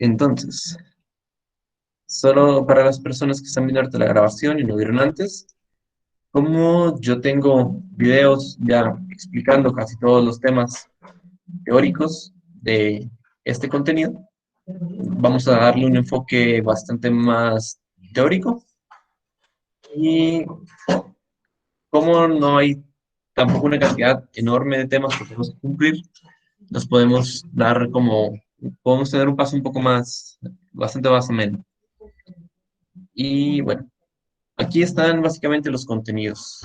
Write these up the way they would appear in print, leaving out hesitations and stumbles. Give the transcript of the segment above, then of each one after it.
Entonces, solo para las personas que están viendo ahorita la grabación y no vieron antes, como yo tengo videos ya explicando casi todos los temas teóricos de este contenido, vamos a darle un enfoque bastante más teórico y como no hay tampoco una cantidad enorme de temas que tenemos que cumplir, nos podemos dar como, podemos tener un paso un poco más, bastante más ameno. Y bueno, aquí están básicamente los contenidos.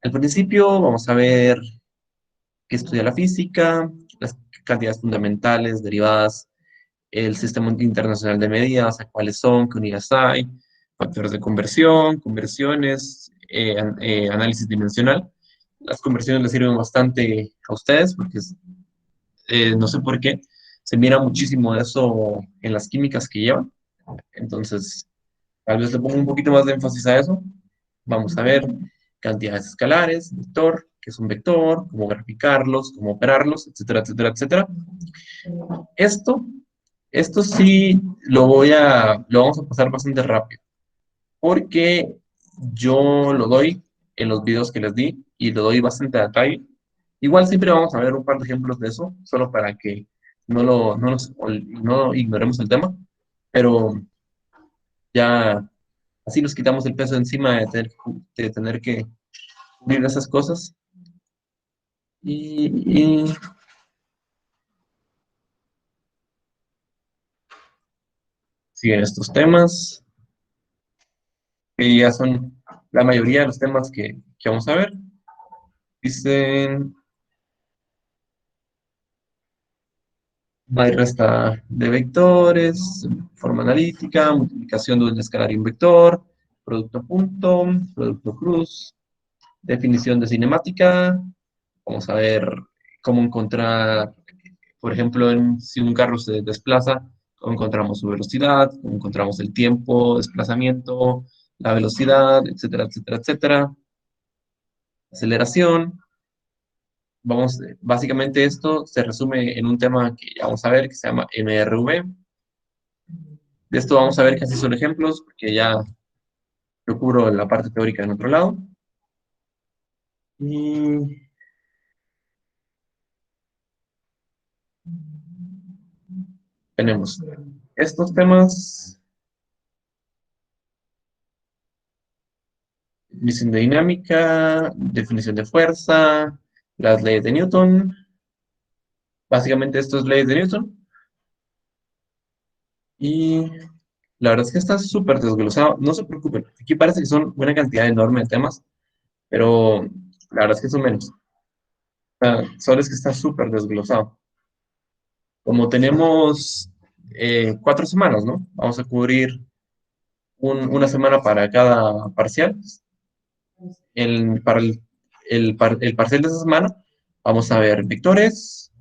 Al principio vamos a ver qué estudia la física, las cantidades fundamentales, derivadas, el sistema internacional de medidas, o sea, cuáles son, qué unidades hay, factores de conversión, conversiones, análisis dimensional. Las conversiones les sirven bastante a ustedes porque no sé por qué, se mira muchísimo eso en las químicas que llevan. Entonces, tal vez le pongo un poquito más de énfasis a eso. Vamos a ver cantidades escalares, vector, qué es un vector, cómo graficarlos, cómo operarlos, etcétera, etcétera, etcétera. Esto, esto sí lo vamos a pasar bastante rápido, porque yo lo doy en los videos que les di y lo doy bastante a detalle. Igual siempre vamos a ver un par de ejemplos de eso, solo para que no ignoremos el tema, pero ya así nos quitamos el peso encima de tener que cubrir esas cosas. Y siguen estos temas, que ya son la mayoría de los temas que vamos a ver. Dicen, va y resta de vectores, forma analítica, multiplicación de un escalar y un vector, producto punto, producto cruz, definición de cinemática. Vamos a ver cómo encontrar, por ejemplo, si un carro se desplaza, cómo encontramos su velocidad, cómo encontramos el tiempo, desplazamiento, la velocidad, etcétera, etcétera, etcétera. Aceleración. Vamos, básicamente esto se resume en un tema que ya vamos a ver que se llama MRV. De esto vamos a ver casi son ejemplos, porque ya yo cubro la parte teórica en otro lado. Y tenemos estos temas, definición de dinámica, definición de fuerza, las leyes de Newton. Básicamente esto es leyes de Newton. Y la verdad es que está súper desglosado. No se preocupen, aquí parece que son una cantidad enorme de temas, pero la verdad es que son menos. O sea, solo es que está súper desglosado. Como tenemos 4 semanas, ¿no? Vamos a cubrir una semana para cada parcial. Para el parcial de esa semana vamos a ver vectores,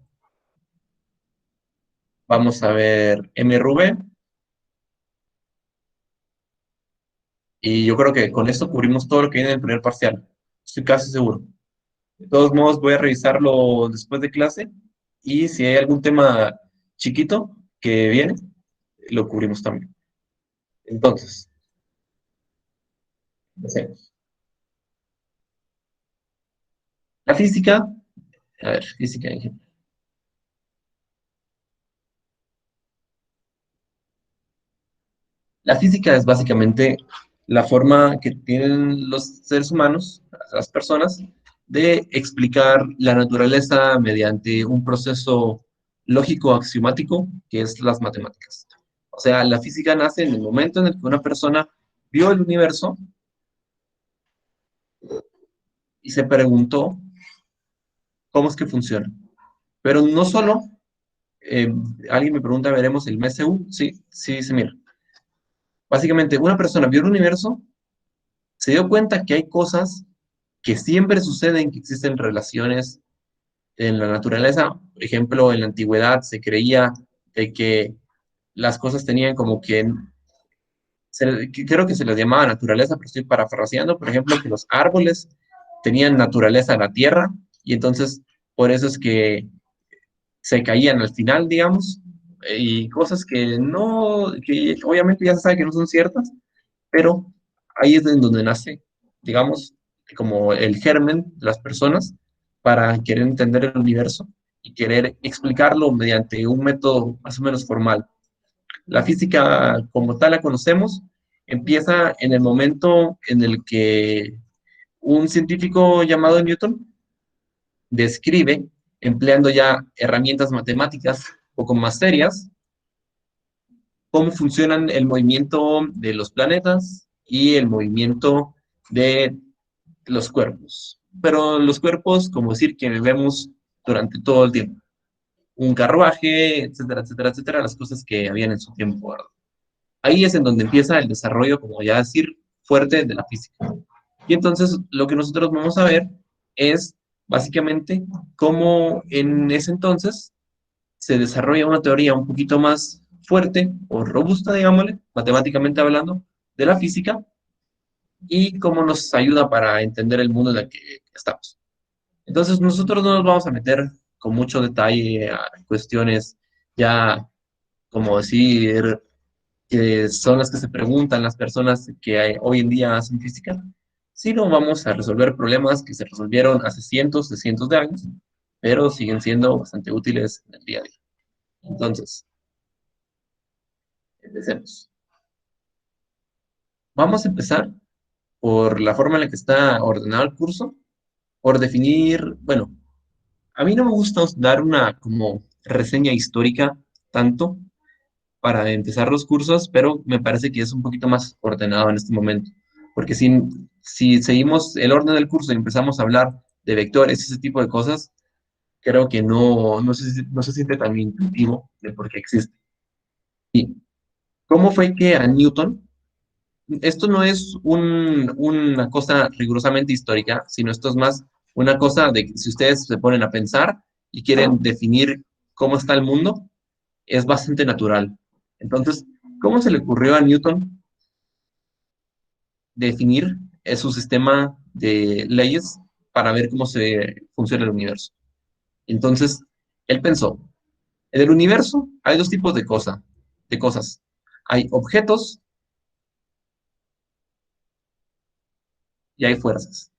vamos a ver MRV, y yo creo que con esto cubrimos todo lo que viene en el primer parcial. Estoy casi seguro. De todos modos, voy a revisarlo después de clase y si hay algún tema chiquito que viene, lo cubrimos también. Entonces, empecemos. La física, a ver, física en general. La física es básicamente la forma que tienen los seres humanos, las personas, de explicar la naturaleza mediante un proceso lógico axiomático que es las matemáticas. O sea, la física nace en el momento en el que una persona vio el universo y se preguntó cómo es que funciona. Pero no solo, eh, alguien me pregunta, ¿veremos el MSU? Sí, sí, sí, mira. Básicamente, una persona vio el universo, se dio cuenta que hay cosas que siempre suceden, que existen relaciones en la naturaleza. Por ejemplo, en la antigüedad se creía de que las cosas tenían como que, creo que se les llamaba naturaleza, pero estoy parafraseando, por ejemplo, que los árboles tenían naturaleza en la tierra y entonces por eso es que se caían al final, digamos. y cosas que no, que obviamente ya se sabe que no son ciertas, pero ahí es en donde nace, digamos, como el germen de las personas para querer entender el universo y querer explicarlo mediante un método más o menos formal. La física como tal la conocemos empieza en el momento en el que un científico llamado Newton describe, empleando ya herramientas matemáticas un poco más serias, cómo funcionan el movimiento de los planetas y el movimiento de los cuerpos. Pero los cuerpos, como decir, que vemos durante todo el tiempo. Un carruaje, etcétera, etcétera, etcétera, las cosas que habían en su tiempo, ¿verdad? Ahí es en donde empieza el desarrollo, como ya decir, fuerte de la física. Y entonces lo que nosotros vamos a ver es básicamente cómo en ese entonces se desarrolla una teoría un poquito más fuerte o robusta, digámosle, matemáticamente hablando, de la física y cómo nos ayuda para entender el mundo en el que estamos. Entonces, nosotros no nos vamos a meter con mucho detalle a cuestiones ya, como decir, que son las que se preguntan las personas que hoy en día hacen física, sino vamos a resolver problemas que se resolvieron hace cientos de años, pero siguen siendo bastante útiles en el día a día. Entonces, empecemos. Vamos a empezar por la forma en la que está ordenado el curso, por definir, bueno, a mí no me gusta dar una como reseña histórica tanto para empezar los cursos, pero me parece que es un poquito más ordenado en este momento, porque si seguimos el orden del curso y empezamos a hablar de vectores y ese tipo de cosas, creo que no se siente tan intuitivo de por qué existe. ¿Y cómo fue que a Newton esto no es una cosa rigurosamente histórica, sino esto es más una cosa de que si ustedes se ponen a pensar y quieren definir cómo está el mundo, es bastante natural. Entonces, ¿cómo se le ocurrió a Newton definir su sistema de leyes para ver cómo se funciona el universo? Entonces, él pensó, en el universo hay dos tipos de cosas. Hay objetos y hay fuerzas.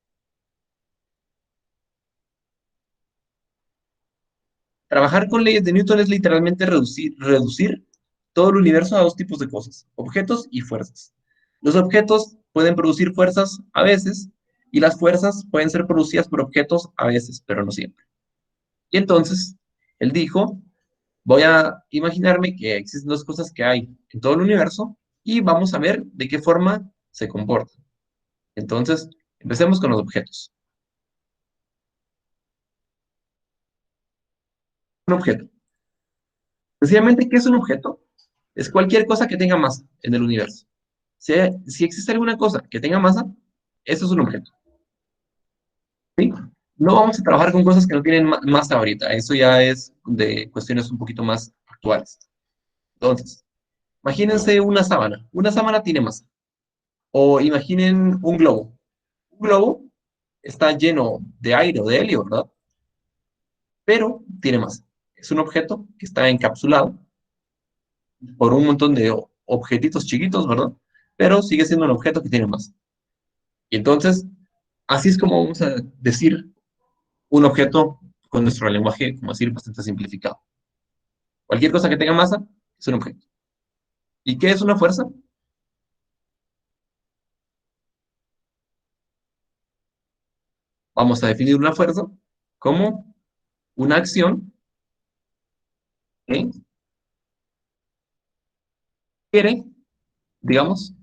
Trabajar con leyes de Newton es literalmente reducir todo el universo a dos tipos de cosas, objetos y fuerzas. Los objetos pueden producir fuerzas a veces y las fuerzas pueden ser producidas por objetos a veces, pero no siempre. Y entonces, él dijo, voy a imaginarme que existen dos cosas que hay en todo el universo y vamos a ver de qué forma se comportan. Entonces, empecemos con los objetos. Un objeto. Sencillamente, ¿qué es un objeto? Es cualquier cosa que tenga masa en el universo. Si, si existe alguna cosa que tenga masa, eso es un objeto. ¿Sí? No vamos a trabajar con cosas que no tienen masa ahorita. Eso ya es de cuestiones un poquito más actuales. Entonces, imagínense una sábana. Una sábana tiene masa. O imaginen un globo. Un globo está lleno de aire o de helio, ¿verdad? Pero tiene masa. Es un objeto que está encapsulado por un montón de objetitos chiquitos, ¿verdad? Pero sigue siendo un objeto que tiene masa. Y entonces, así es como vamos a decir un objeto con nuestro lenguaje, como decir, bastante simplificado. Cualquier cosa que tenga masa es un objeto. ¿Y qué es una fuerza? Vamos a definir una fuerza como una acción que quiere, digamos,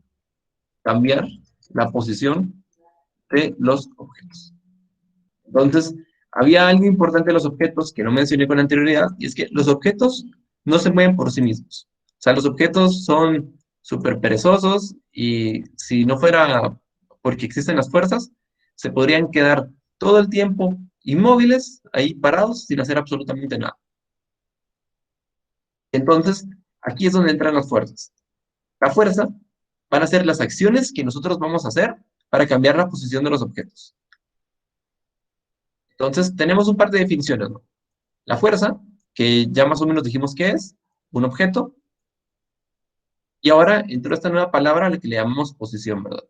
cambiar la posición de los objetos. Entonces, había algo importante de los objetos que no mencioné con anterioridad, y es que los objetos no se mueven por sí mismos. O sea, los objetos son súper perezosos y si no fuera porque existen las fuerzas, se podrían quedar todo el tiempo inmóviles, ahí parados, sin hacer absolutamente nada. Entonces, aquí es donde entran las fuerzas. La fuerza van a ser las acciones que nosotros vamos a hacer para cambiar la posición de los objetos. Entonces, tenemos un par de definiciones, ¿no? La fuerza, que ya más o menos dijimos qué es, un objeto, y ahora entró esta nueva palabra a la que le llamamos posición, ¿verdad?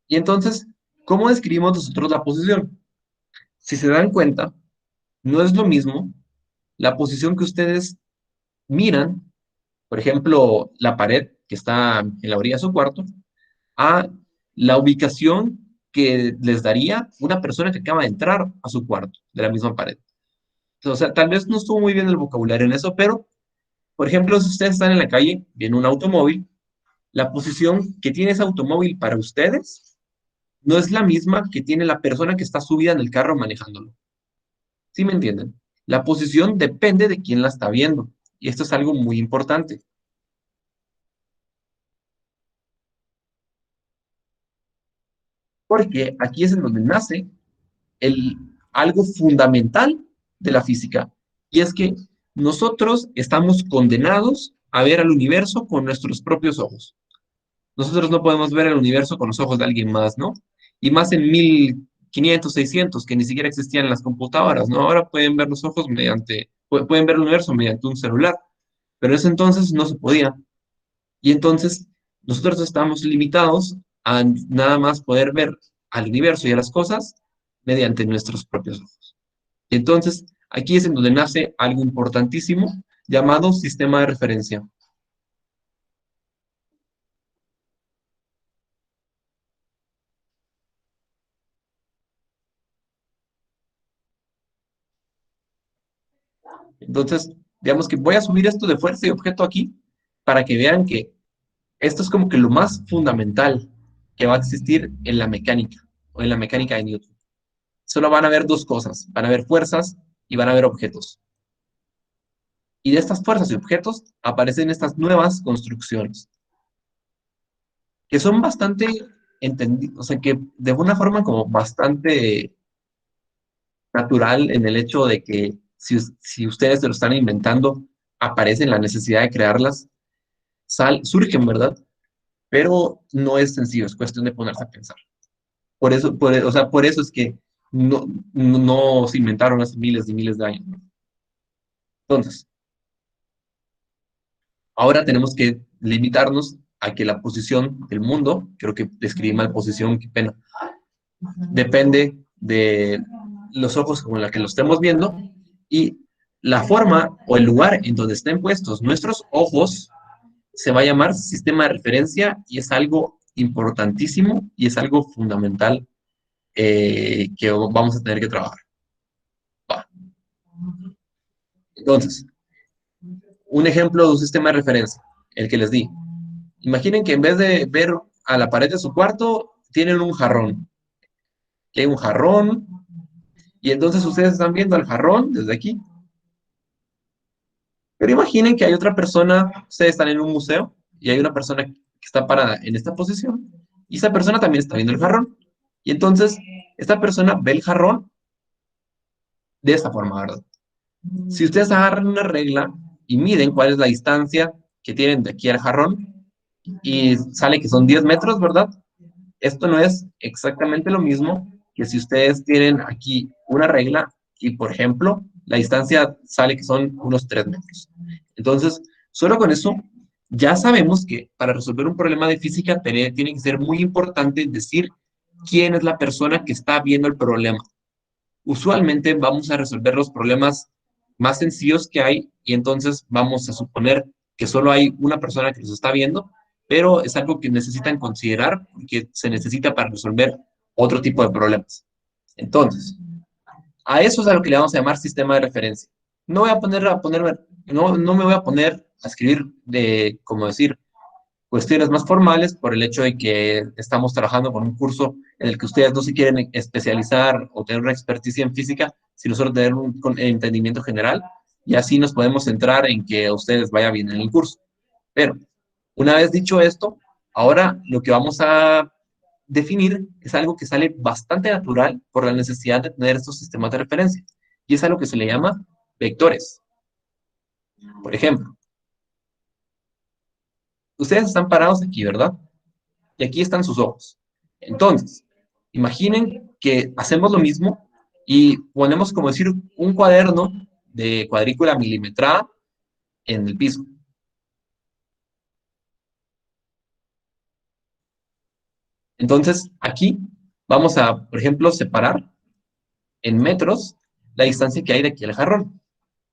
Y entonces, ¿cómo describimos nosotros la posición? Si se dan cuenta, no es lo mismo la posición que ustedes miran, por ejemplo, la pared que está en la orilla de su cuarto, a la ubicación que les daría una persona que acaba de entrar a su cuarto, de la misma pared. O sea, tal vez no estuvo muy bien el vocabulario en eso, pero, por ejemplo, si ustedes están en la calle, viene un automóvil, la posición que tiene ese automóvil para ustedes no es la misma que tiene la persona que está subida en el carro manejándolo. ¿Sí me entienden? La posición depende de quién la está viendo. Y esto es algo muy importante, porque aquí es en donde nace el, algo fundamental de la física. Y es que nosotros estamos condenados a ver al universo con nuestros propios ojos. Nosotros no podemos ver el universo con los ojos de alguien más, ¿no? Y más en 1500, 600, que ni siquiera existían las computadoras, ¿no? Ahora pueden ver los ojos mediante, pueden ver el universo mediante un celular, pero en ese entonces no se podía. Y entonces nosotros estamos limitados a nada más poder ver al universo y a las cosas mediante nuestros propios ojos. Y entonces aquí es en donde nace algo importantísimo llamado sistema de referencia. Entonces, digamos que voy a subir esto de fuerza y objeto aquí para que vean que esto es como que lo más fundamental que va a existir en la mecánica o en la mecánica de Newton. Solo van a ver dos cosas, van a ver fuerzas y van a ver objetos. Y de estas fuerzas y objetos aparecen estas nuevas construcciones, que son bastante entendidas, o sea, que de una forma como bastante natural en el hecho de que si ustedes se lo están inventando, aparece la necesidad de crearlas, surgen, ¿verdad? Pero no es sencillo, es cuestión de ponerse a pensar. Por eso, o sea, por eso es que no se inventaron hace miles y miles de años, ¿no? Entonces, ahora tenemos que limitarnos a que la posición del mundo, creo que describí mal posición, qué pena, depende de los ojos con los que lo estemos viendo y la forma o el lugar en donde estén puestos nuestros ojos se va a llamar sistema de referencia y es algo importantísimo y es algo fundamental que vamos a tener que trabajar. Va. Entonces, un ejemplo de un sistema de referencia, el que les di. Imaginen que en vez de ver a la pared de su cuarto, tienen un jarrón. Que hay un jarrón, y entonces ustedes están viendo al jarrón desde aquí. Pero imaginen que hay otra persona, ustedes están en un museo, y hay una persona que está parada en esta posición, y esa persona también está viendo el jarrón. Y entonces, esta persona ve el jarrón de esta forma, ¿verdad? Si ustedes agarran una regla y miden cuál es la distancia que tienen de aquí al jarrón, y sale que son 10 metros, ¿verdad? Esto no es exactamente lo mismo que si ustedes tienen aquí una regla y, por ejemplo, la distancia sale que son unos 3 metros. Entonces, solo con eso, ya sabemos que para resolver un problema de física tiene que ser muy importante decir quién es la persona que está viendo el problema. Usualmente vamos a resolver los problemas más sencillos que hay y entonces vamos a suponer que solo hay una persona que los está viendo, pero es algo que necesitan considerar porque se necesita para resolver otro tipo de problemas. Entonces, a eso es a lo que le vamos a llamar sistema de referencia. No voy a no me voy a poner a escribir de, como decir, cuestiones más formales por el hecho de que estamos trabajando con un curso en el que ustedes no se quieren especializar o tener una experticia en física, sino solo tener un entendimiento general y así nos podemos centrar en que a ustedes vaya bien en el curso. Pero una vez dicho esto, ahora lo que vamos a definir es algo que sale bastante natural por la necesidad de tener estos sistemas de referencia y es algo que se le llama vectores. Por ejemplo, ustedes están parados aquí, ¿verdad? Y aquí están sus ojos. Entonces, imaginen que hacemos lo mismo y ponemos, como decir, un cuaderno de cuadrícula milimetrada en el piso. Entonces, aquí vamos a, por ejemplo, separar en metros la distancia que hay de aquí al jarrón.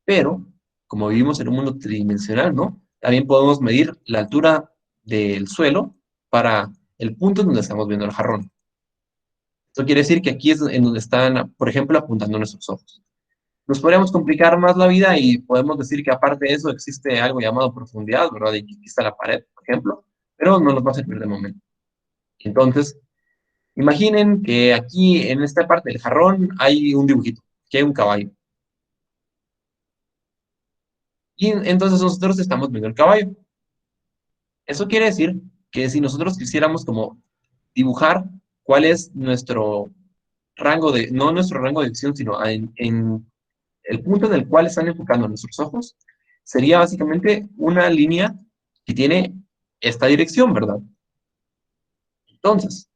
Pero, como vivimos en un mundo tridimensional, ¿no? También podemos medir la altura del suelo para el punto en donde estamos viendo el jarrón. Esto quiere decir que aquí es en donde están, por ejemplo, apuntando nuestros ojos. Nos podríamos complicar más la vida y podemos decir que aparte de eso existe algo llamado profundidad, ¿verdad? Y que aquí está la pared, por ejemplo, pero no nos va a servir de momento. Entonces, imaginen que aquí en esta parte del jarrón hay un dibujito, que hay un caballo. Y entonces nosotros estamos viendo el caballo. Eso quiere decir que si nosotros quisiéramos como dibujar cuál es nuestro rango de, no nuestro rango de visión, sino en el punto en el cual están enfocando nuestros ojos, sería básicamente una línea que tiene esta dirección, ¿verdad? Entonces,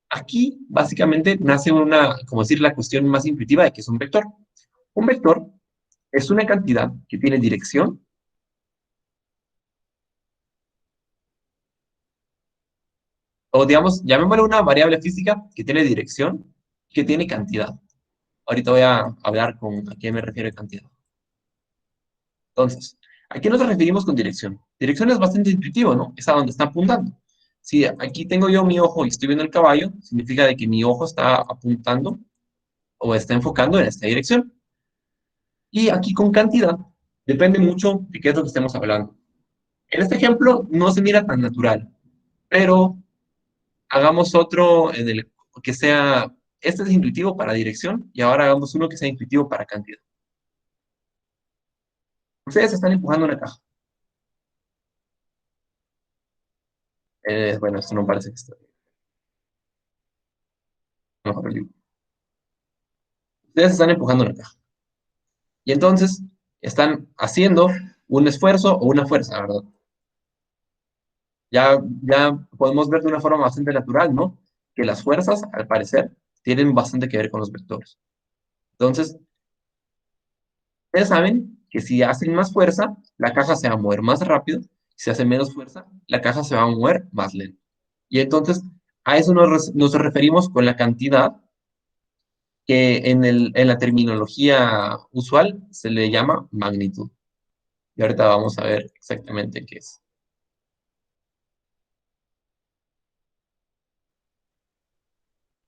aquí básicamente nace una, como decir, la cuestión más intuitiva de que es un vector. Un vector es una cantidad que tiene dirección, o digamos, llamémosle una variable física que tiene dirección, que tiene cantidad. Ahorita voy a hablar con a qué me refiero de cantidad. Entonces, ¿a qué nos referimos con dirección? Dirección es bastante intuitivo, ¿no? Es a donde está apuntando. Si aquí tengo yo mi ojo y estoy viendo el caballo, significa de que mi ojo está apuntando o está enfocando en esta dirección. Y aquí con cantidad, depende mucho de qué es lo que estemos hablando. En este ejemplo no se mira tan natural, pero hagamos otro en el que sea, este es intuitivo para dirección y ahora hagamos uno que sea intuitivo para cantidad. Ustedes están empujando una caja. Bueno, esto no parece que está mejor el dibujo. Ustedes están empujando una caja. Y entonces están haciendo un esfuerzo o una fuerza, ¿verdad? Ya podemos ver de una forma bastante natural, ¿no? Que las fuerzas, al parecer, tienen bastante que ver con los vectores. Entonces, ustedes saben que si hacen más fuerza, la caja se va a mover más rápido. Si hace menos fuerza, la caja se va a mover más lento. Y entonces, a eso nos referimos con la cantidad que en la terminología usual se le llama magnitud. Y ahorita vamos a ver exactamente qué es.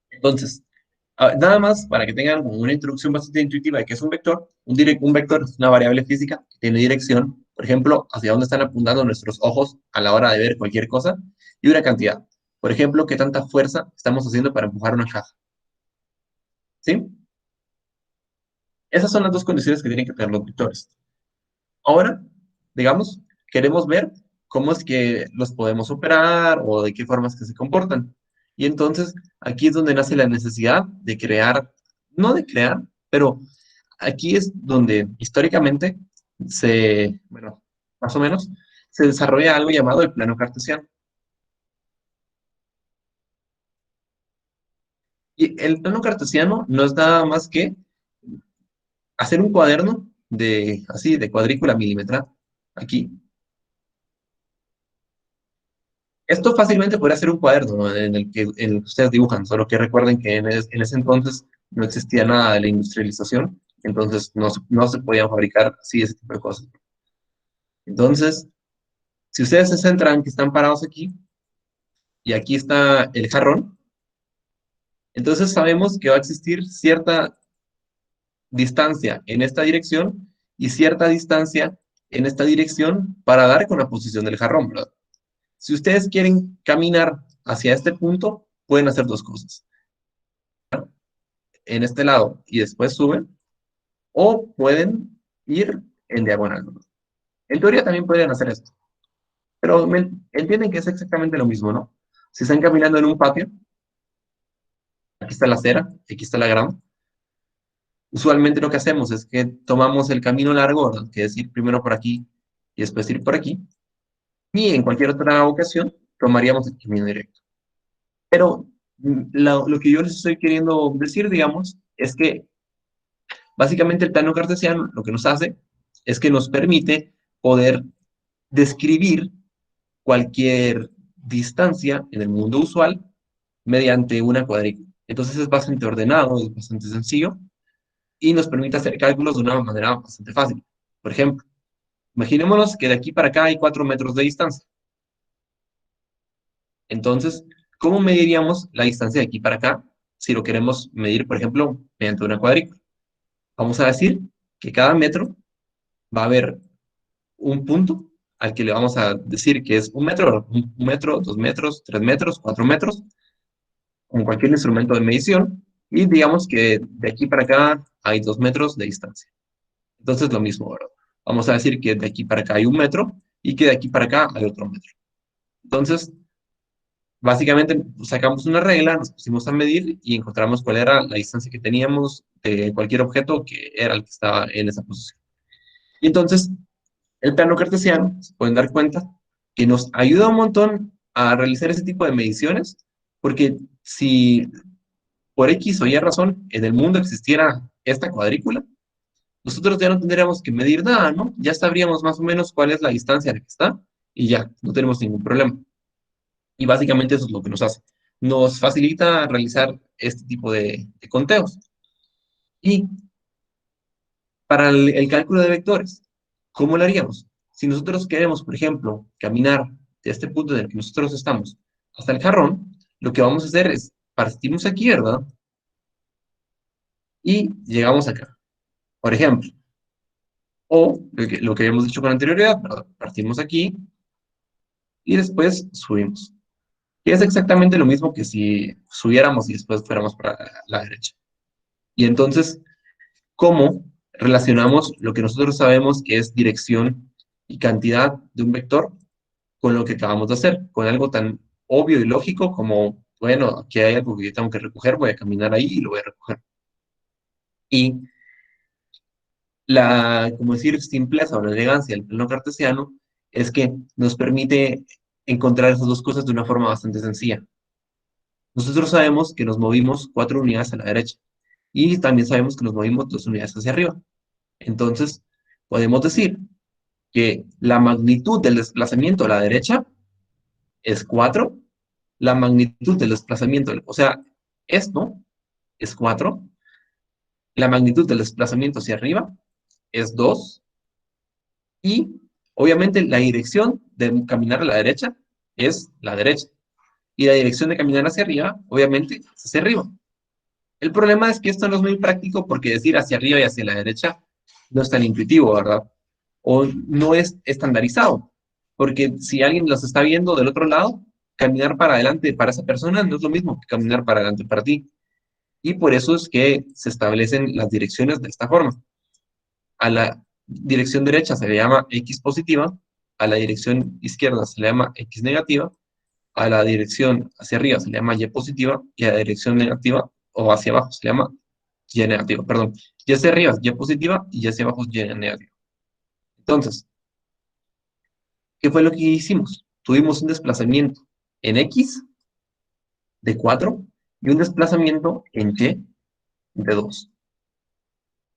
Entonces, nada más para que tengan como una introducción bastante intuitiva de qué es un vector. Un vector es una variable física que tiene dirección, por ejemplo, hacia dónde están apuntando nuestros ojos a la hora de ver cualquier cosa, y una cantidad. Por ejemplo, qué tanta fuerza estamos haciendo para empujar una caja. ¿Sí? Esas son las dos condiciones que tienen que tener los vectores. Ahora, digamos, queremos ver cómo es que los podemos operar o de qué formas que se comportan. Y entonces aquí es donde nace la necesidad de crear, no de crear, pero aquí es donde históricamente bueno, más o menos, se desarrolla algo llamado el plano cartesiano. Y el plano cartesiano no es nada más que hacer un cuaderno de, así, de cuadrícula milimetrada, aquí. Esto fácilmente podría ser un cuaderno, ¿no? En el que ustedes dibujan, solo que recuerden que en ese entonces no existía nada de la industrialización, entonces no se podían fabricar así ese tipo de cosas. Entonces, si ustedes se centran que están parados aquí, y aquí está el jarrón, entonces sabemos que va a existir cierta distancia en esta dirección y cierta distancia en esta dirección para dar con la posición del jarrón, ¿verdad? Si ustedes quieren caminar hacia este punto, pueden hacer dos cosas. En este lado y después suben, o pueden ir en diagonal, ¿no? En teoría también podrían hacer esto, pero entienden que es exactamente lo mismo, ¿no? Si están caminando en un patio, aquí está la acera, aquí está la grama. Usualmente lo que hacemos es que tomamos el camino largo, ¿verdad? Que es ir primero por aquí y después ir por aquí. Y en cualquier otra ocasión tomaríamos el camino directo. Pero lo que yo les estoy queriendo decir, digamos, es que Básicamente el plano cartesiano lo que nos hace es que nos permite poder describir cualquier distancia en el mundo usual mediante una cuadrícula. Entonces es bastante ordenado, es bastante sencillo y nos permite hacer cálculos de una manera bastante fácil. Por ejemplo, imaginémonos que de aquí para acá hay 4 metros de distancia. Entonces, ¿cómo mediríamos la distancia de aquí para acá si lo queremos medir, por ejemplo, mediante una cuadrícula? Vamos a decir que cada metro va a haber un punto al que le vamos a decir que es 1 metro, 1 metro, 2 metros, 3 metros, 4 metros, con cualquier instrumento de medición, y digamos que de aquí para acá hay 2 metros de distancia. Entonces, lo mismo, ¿verdad? Vamos a decir que de aquí para acá hay 1 metro y que de aquí para acá hay otro metro. Entonces, básicamente sacamos una regla, nos pusimos a medir y encontramos cuál era la distancia que teníamos de cualquier objeto que era el que estaba en esa posición. Y entonces, el plano cartesiano, se pueden dar cuenta, que nos ayuda un montón a realizar ese tipo de mediciones, porque si por X o Y razón en el mundo existiera esta cuadrícula, nosotros ya no tendríamos que medir nada, ¿no? Ya sabríamos más o menos cuál es la distancia a la que está y ya, no tenemos ningún problema. Y básicamente eso es lo que nos hace. Nos facilita realizar este tipo de conteos. Y para el cálculo de vectores, ¿cómo lo haríamos? Si nosotros queremos, por ejemplo, caminar de este punto en el que nosotros estamos hasta el jarrón, lo que vamos a hacer es partimos aquí, ¿verdad? Y llegamos acá, por ejemplo. O lo que habíamos dicho con anterioridad, ¿verdad? Partimos aquí y después subimos. Y es exactamente lo mismo que si subiéramos y después fuéramos para la derecha. Y entonces, ¿cómo relacionamos lo que nosotros sabemos que es dirección y cantidad de un vector con lo que acabamos de hacer? Con algo tan obvio y lógico como, bueno, aquí hay algo que yo tengo que recoger, voy a caminar ahí y lo voy a recoger. Y la, como decir, simpleza o la elegancia del plano cartesiano es que nos permite encontrar esas dos cosas de una forma bastante sencilla. Nosotros sabemos que nos movimos 4 unidades a la derecha y también sabemos que nos movimos 2 unidades hacia arriba. Entonces, podemos decir que la magnitud del desplazamiento a la derecha es 4, la magnitud del desplazamiento, o sea, esto es 4, la magnitud del desplazamiento hacia arriba es 2 y obviamente la dirección de caminar a la derecha es la derecha y la dirección de caminar hacia arriba, obviamente, es hacia arriba. El problema es que esto no es muy práctico porque decir hacia arriba y hacia la derecha no es tan intuitivo, ¿verdad? O no es estandarizado, porque si alguien los está viendo del otro lado, caminar para adelante para esa persona no es lo mismo que caminar para adelante para ti. Y por eso es que se establecen las direcciones de esta forma. A la dirección derecha se le llama X positiva, a la dirección izquierda se le llama X negativa, a la dirección hacia arriba se le llama Y positiva y a la dirección negativa o hacia abajo se le llama Y negativa, perdón. Y hacia arriba es Y positiva y hacia abajo es Y negativa. Entonces, ¿qué fue lo que hicimos? Tuvimos un desplazamiento en X de 4 y un desplazamiento en Y de 2.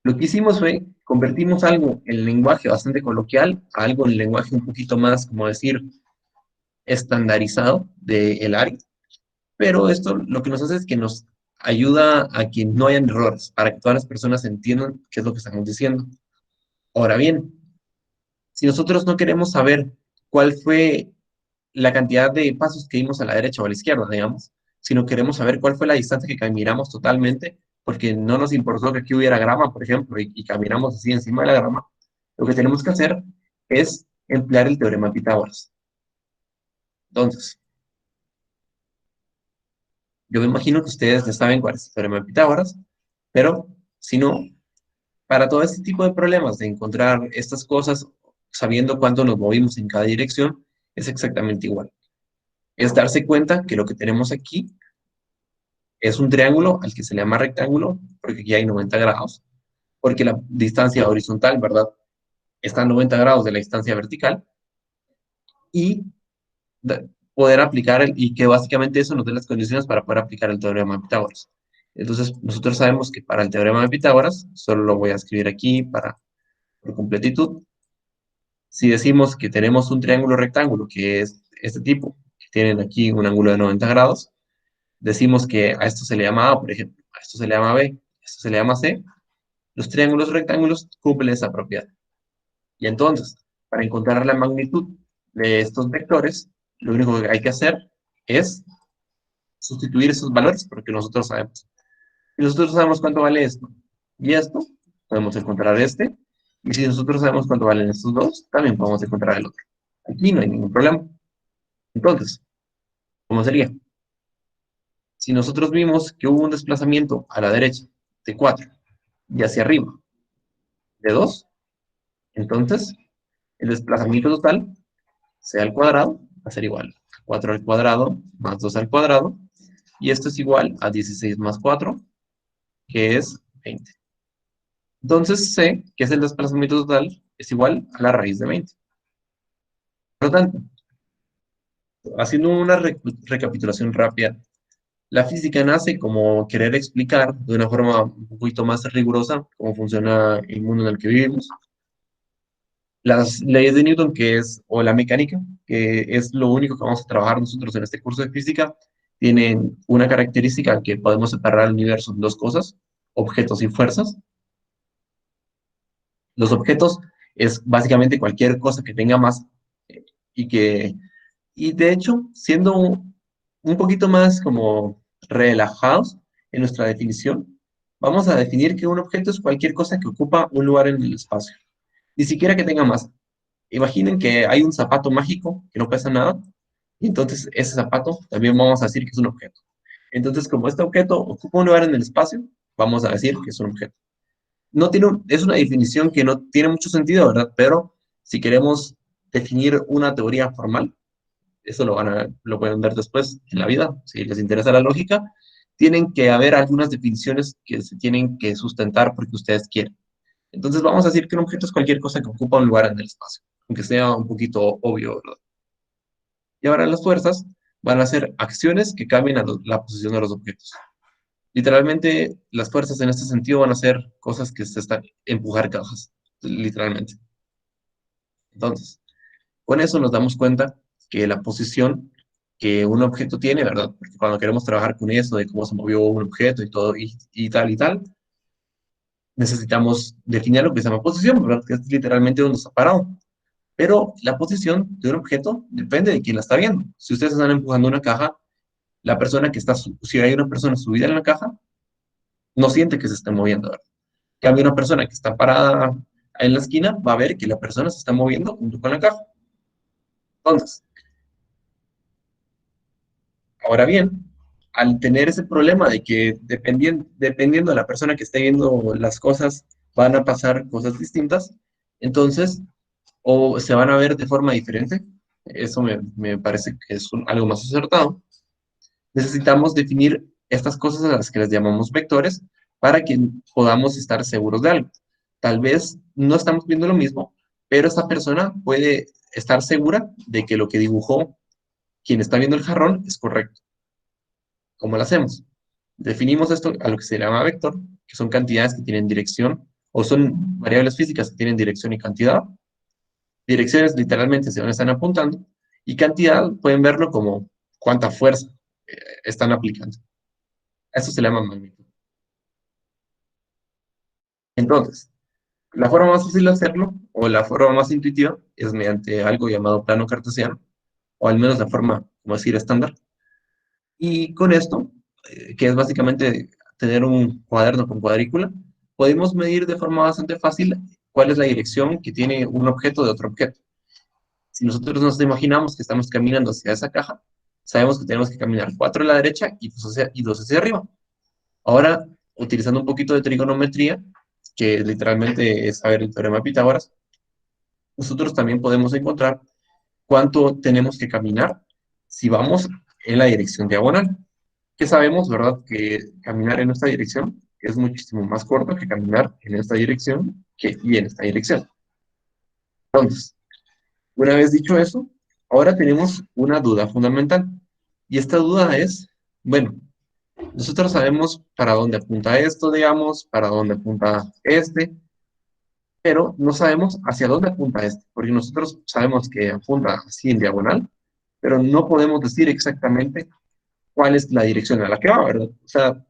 Lo que hicimos fue convertimos algo en lenguaje bastante coloquial a algo en lenguaje un poquito más, como decir, estandarizado del área. Pero esto lo que nos hace es que nos ayuda a que no hayan errores, para que todas las personas entiendan qué es lo que estamos diciendo. Ahora bien, si nosotros no queremos saber cuál fue la cantidad de pasos que dimos a la derecha o a la izquierda, digamos, sino queremos saber cuál fue la distancia que caminamos totalmente, porque no nos importó que aquí hubiera grama, por ejemplo, y caminamos así encima de la grama, lo que tenemos que hacer es emplear el teorema de Pitágoras. Entonces, yo me imagino que ustedes ya saben cuál es el teorema de Pitágoras, pero si no, para todo este tipo de problemas de encontrar estas cosas, sabiendo cuánto nos movimos en cada dirección, es exactamente igual. Es darse cuenta que lo que tenemos aquí es un triángulo al que se le llama rectángulo, porque aquí hay 90 grados, porque la distancia horizontal, ¿verdad? Está a 90 grados de la distancia vertical, y poder aplicar, y que básicamente eso nos dé las condiciones para poder aplicar el teorema de Pitágoras. Entonces, nosotros sabemos que para el teorema de Pitágoras, solo lo voy a escribir aquí por completitud. Si decimos que tenemos un triángulo rectángulo, que es este tipo, que tienen aquí un ángulo de 90 grados, decimos que a esto se le llama A, por ejemplo, a esto se le llama B, a esto se le llama C. Los triángulos rectángulos cumplen esa propiedad. Y entonces, para encontrar la magnitud de estos vectores, lo único que hay que hacer es sustituir esos valores, porque nosotros sabemos. Si nosotros sabemos cuánto vale esto y esto, podemos encontrar este. Y si nosotros sabemos cuánto valen estos dos, también podemos encontrar el otro. Aquí no hay ningún problema. Entonces, ¿cómo sería? Si nosotros vimos que hubo un desplazamiento a la derecha de 4 y hacia arriba de 2, entonces el desplazamiento total, sea al cuadrado, va a ser igual a 4 al cuadrado más 2 al cuadrado, y esto es igual a 16 más 4, que es 20. Entonces sé que es el desplazamiento total es igual a la raíz de 20. Por lo tanto, haciendo una recapitulación rápida, la física nace como querer explicar de una forma un poquito más rigurosa cómo funciona el mundo en el que vivimos. Las leyes de Newton, que es, o la mecánica, que es lo único que vamos a trabajar nosotros en este curso de física, tienen una característica que podemos separar el universo en dos cosas, objetos y fuerzas. Los objetos es básicamente cualquier cosa que tenga masa y que, y de hecho, siendo un poquito más como relajados en nuestra definición, vamos a definir que un objeto es cualquier cosa que ocupa un lugar en el espacio, ni siquiera que tenga masa. Imaginen que hay un zapato mágico que no pesa nada, y entonces ese zapato también vamos a decir que es un objeto. Entonces, como este objeto ocupa un lugar en el espacio, vamos a decir que es un objeto. No tiene es una definición que no tiene mucho sentido, ¿verdad? Pero si queremos definir una teoría formal, eso lo pueden ver después en la vida, si les interesa la lógica, tienen que haber algunas definiciones que se tienen que sustentar porque ustedes quieren. Entonces vamos a decir que un objeto es cualquier cosa que ocupa un lugar en el espacio, aunque sea un poquito obvio, ¿verdad? Y ahora las fuerzas van a ser acciones que cambien la posición de los objetos. Literalmente, las fuerzas en este sentido van a ser cosas que se están empujar cajas, literalmente. Entonces, con eso nos damos cuenta que la posición que un objeto tiene, ¿verdad? Porque cuando queremos trabajar con eso, de cómo se movió un objeto y todo, y tal, necesitamos definir lo que se llama posición, ¿verdad? Que es literalmente donde está parado. Pero la posición de un objeto depende de quién la está viendo. Si ustedes están empujando una caja, la persona que está, si hay una persona subida en la caja, no siente que se esté moviendo, ¿verdad? En cambio, una persona que está parada en la esquina va a ver que la persona se está moviendo junto con la caja. Entonces, ahora bien, al tener ese problema de que dependiendo de la persona que esté viendo las cosas, van a pasar cosas distintas, entonces, o se van a ver de forma diferente, eso me parece que es algo más acertado. Necesitamos definir estas cosas a las que les llamamos vectores para que podamos estar seguros de algo. Tal vez no estamos viendo lo mismo, pero esta persona puede estar segura de que lo que dibujó quien está viendo el jarrón es correcto. ¿Cómo lo hacemos? Definimos esto a lo que se llama vector, que son cantidades que tienen dirección, o son variables físicas que tienen dirección y cantidad. Direcciones literalmente se van a estar apuntando, y cantidad pueden verlo como cuánta fuerza están aplicando. Eso se le llama magnitud. Entonces, la forma más fácil de hacerlo, o la forma más intuitiva, es mediante algo llamado plano cartesiano, o al menos la forma, como decir, estándar. Y con esto, que es básicamente tener un cuaderno con cuadrícula, podemos medir de forma bastante fácil cuál es la dirección que tiene un objeto de otro objeto. Si nosotros nos imaginamos que estamos caminando hacia esa caja, sabemos que tenemos que caminar 4 a la derecha y 2 hacia arriba. Ahora, utilizando un poquito de trigonometría, que literalmente es saber el teorema de Pitágoras, nosotros también podemos encontrar cuánto tenemos que caminar si vamos en la dirección diagonal. Que sabemos, ¿verdad? Que caminar en esta dirección es muchísimo más corto que caminar en esta dirección y en esta dirección. Entonces, una vez dicho eso, ahora tenemos una duda fundamental. Y esta duda es, bueno, Nosotros sabemos para dónde apunta esto, digamos, para dónde apunta este, pero no sabemos hacia dónde apunta este, porque nosotros sabemos que apunta así en diagonal, pero no podemos decir exactamente cuál es la dirección a la que va, ¿verdad? O sea,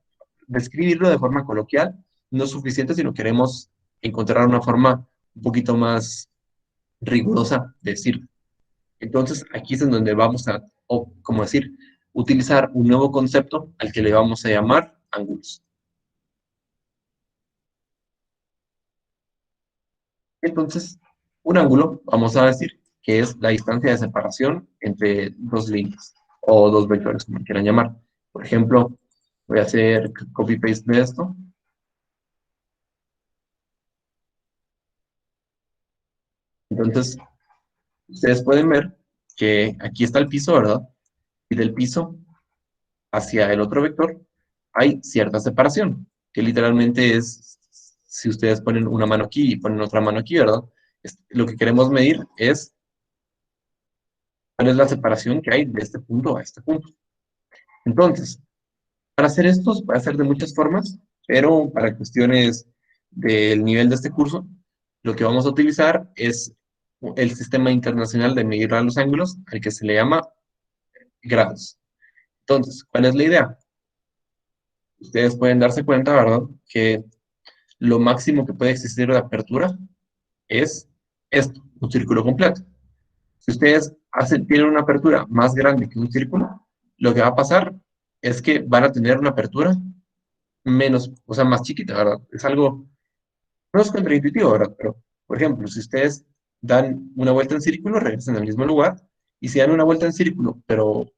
describirlo de forma coloquial no es suficiente si no queremos encontrar una forma un poquito más rigurosa de decir. Entonces, aquí es en donde vamos a, o, como decir, utilizar un nuevo concepto al que le vamos a llamar ángulos. Entonces, un ángulo, vamos a decir, que es la distancia de separación entre dos líneas o dos vectores, como quieran llamar. Por ejemplo, voy a hacer copy-paste de esto. Entonces, ustedes pueden ver que aquí está el piso, ¿verdad? Y del piso hacia el otro vector hay cierta separación, que literalmente es, si ustedes ponen una mano aquí y ponen otra mano aquí, ¿verdad? Lo que queremos medir es cuál es la separación que hay de este punto a este punto. Entonces, para hacer esto se puede hacer de muchas formas, pero para cuestiones del nivel de este curso, lo que vamos a utilizar es el sistema internacional de medir a los ángulos, al que se le llama grados. Entonces, ¿cuál es la idea? Ustedes pueden darse cuenta, ¿verdad? Que lo máximo que puede existir de apertura es esto, un círculo completo. Si ustedes tienen una apertura más grande que un círculo, lo que va a pasar es que van a tener una apertura menos, o sea, más chiquita, ¿verdad? Es algo, no es contraintuitivo, ¿verdad? Pero, por ejemplo, si ustedes dan una vuelta en círculo, regresan al mismo lugar, y si dan una vuelta en círculo, pero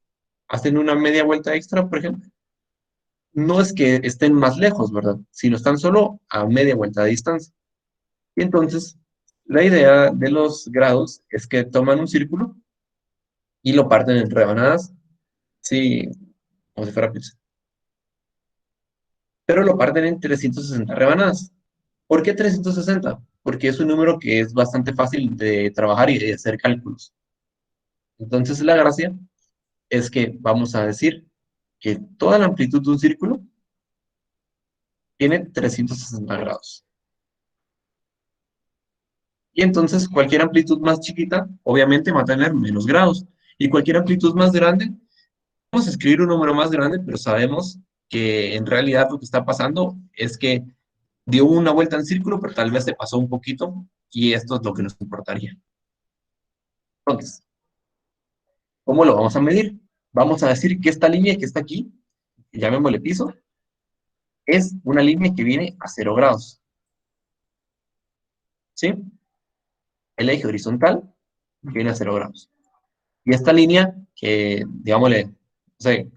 hacen una media vuelta extra, por ejemplo, no es que estén más lejos, ¿verdad? Sino están solo a media vuelta de distancia. Y entonces, la idea de los grados es que toman un círculo y lo parten en rebanadas, sí, como si fuera pizza, pero lo parten en 360 rebanadas. ¿Por qué 360? Porque es un número que es bastante fácil de trabajar y de hacer cálculos. Entonces, la gracia es que vamos a decir que toda la amplitud de un círculo tiene 360 grados. Y entonces, cualquier amplitud más chiquita, obviamente, va a tener menos grados. Y cualquier amplitud más grande, vamos a escribir un número más grande, pero sabemos que en realidad lo que está pasando es que dio una vuelta en círculo, pero tal vez se pasó un poquito y esto es lo que nos importaría. Entonces, ¿cómo lo vamos a medir? Vamos a decir que esta línea que está aquí, llamémosle piso, es una línea que viene a 0 grados, ¿sí? El eje horizontal viene a 0 grados. Y esta línea, que digámosle, no sé,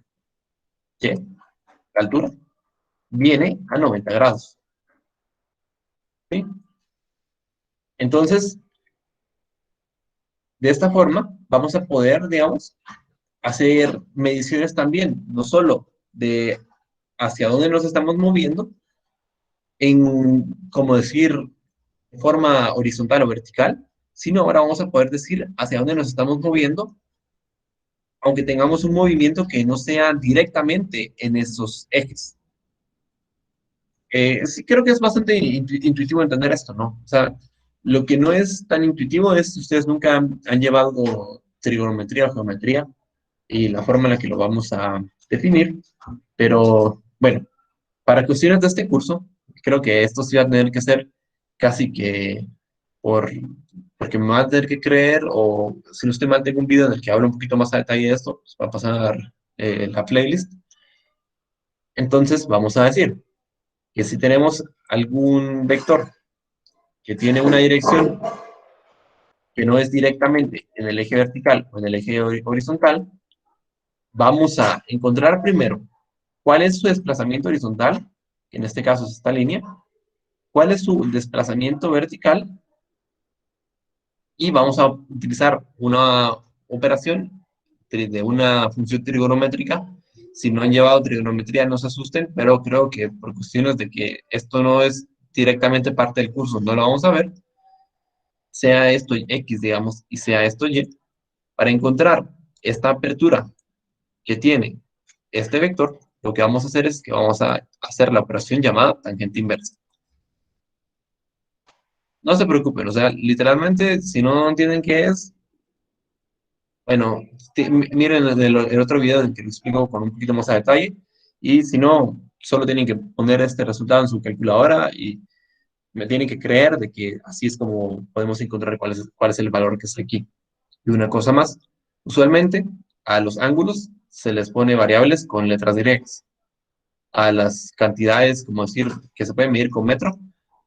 ¿qué? La altura, viene a 90 grados, ¿sí? Entonces, de esta forma, vamos a poder, digamos, hacer mediciones también, no solo de hacia dónde nos estamos moviendo, en, como decir, de forma horizontal o vertical, sino ahora vamos a poder decir hacia dónde nos estamos moviendo, aunque tengamos un movimiento que no sea directamente en esos ejes. Sí, creo que es bastante intuitivo entender esto, ¿no? O sea, lo que no es tan intuitivo es si ustedes nunca han llevado trigonometría o geometría y la forma en la que lo vamos a definir, pero bueno, para cuestiones de este curso, creo que esto sí va a tener que ser casi que por, porque me va a tener que creer, o si no estoy mal, tengo un video en el que hablo un poquito más a detalle de esto, pues va a pasar la playlist. Entonces, vamos a decir que si tenemos algún vector que tiene una dirección que no es directamente en el eje vertical o en el eje horizontal, vamos a encontrar primero cuál es su desplazamiento horizontal, que en este caso es esta línea, cuál es su desplazamiento vertical, y vamos a utilizar una operación de una función trigonométrica. Si no han llevado trigonometría, no se asusten, pero creo que por cuestiones de que esto no es directamente parte del curso, no lo vamos a ver, sea esto X, digamos, y sea esto Y, para encontrar esta apertura que tiene este vector, lo que vamos a hacer es que vamos a hacer la operación llamada tangente inversa. No se preocupen, o sea, literalmente, si no entienden qué es, bueno, miren el otro video en el que lo explico con un poquito más a detalle, y si no, solo tienen que poner este resultado en su calculadora y me tienen que creer de que así es como podemos encontrar cuál es el valor que está aquí. Y una cosa más, usualmente a los ángulos se les pone variables con letras griegas. A las cantidades, como decir, que se pueden medir con metro,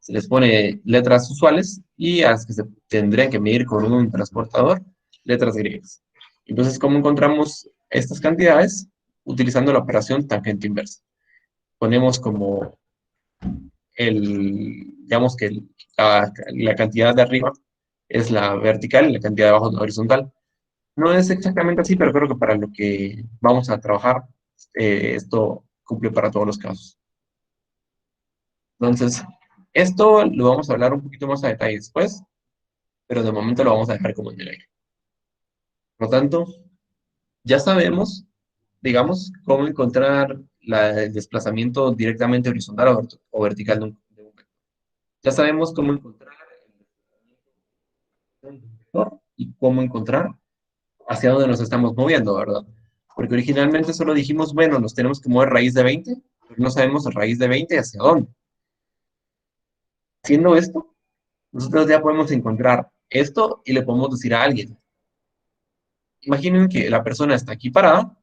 se les pone letras usuales y a las que se tendrían que medir con un transportador, letras griegas. Entonces, ¿cómo encontramos estas cantidades? Utilizando la operación tangente inversa. Ponemos como digamos que la cantidad de arriba es la vertical y la cantidad de abajo es la horizontal. No es exactamente así, pero creo que para lo que vamos a trabajar, esto cumple para todos los casos. Entonces, esto lo vamos a hablar un poquito más a detalle después, pero de momento lo vamos a dejar como en el aire. Por lo tanto, ya sabemos, digamos, cómo encontrar el desplazamiento directamente horizontal o vertical de un vector. Ya sabemos cómo encontrar un vector y cómo encontrar hacia dónde nos estamos moviendo, ¿verdad? Porque originalmente solo dijimos, bueno, nos tenemos que mover raíz de 20, pero no sabemos raíz de 20 hacia dónde. Siendo esto, nosotros ya podemos encontrar esto y le podemos decir a alguien. Imaginen que la persona está aquí parada,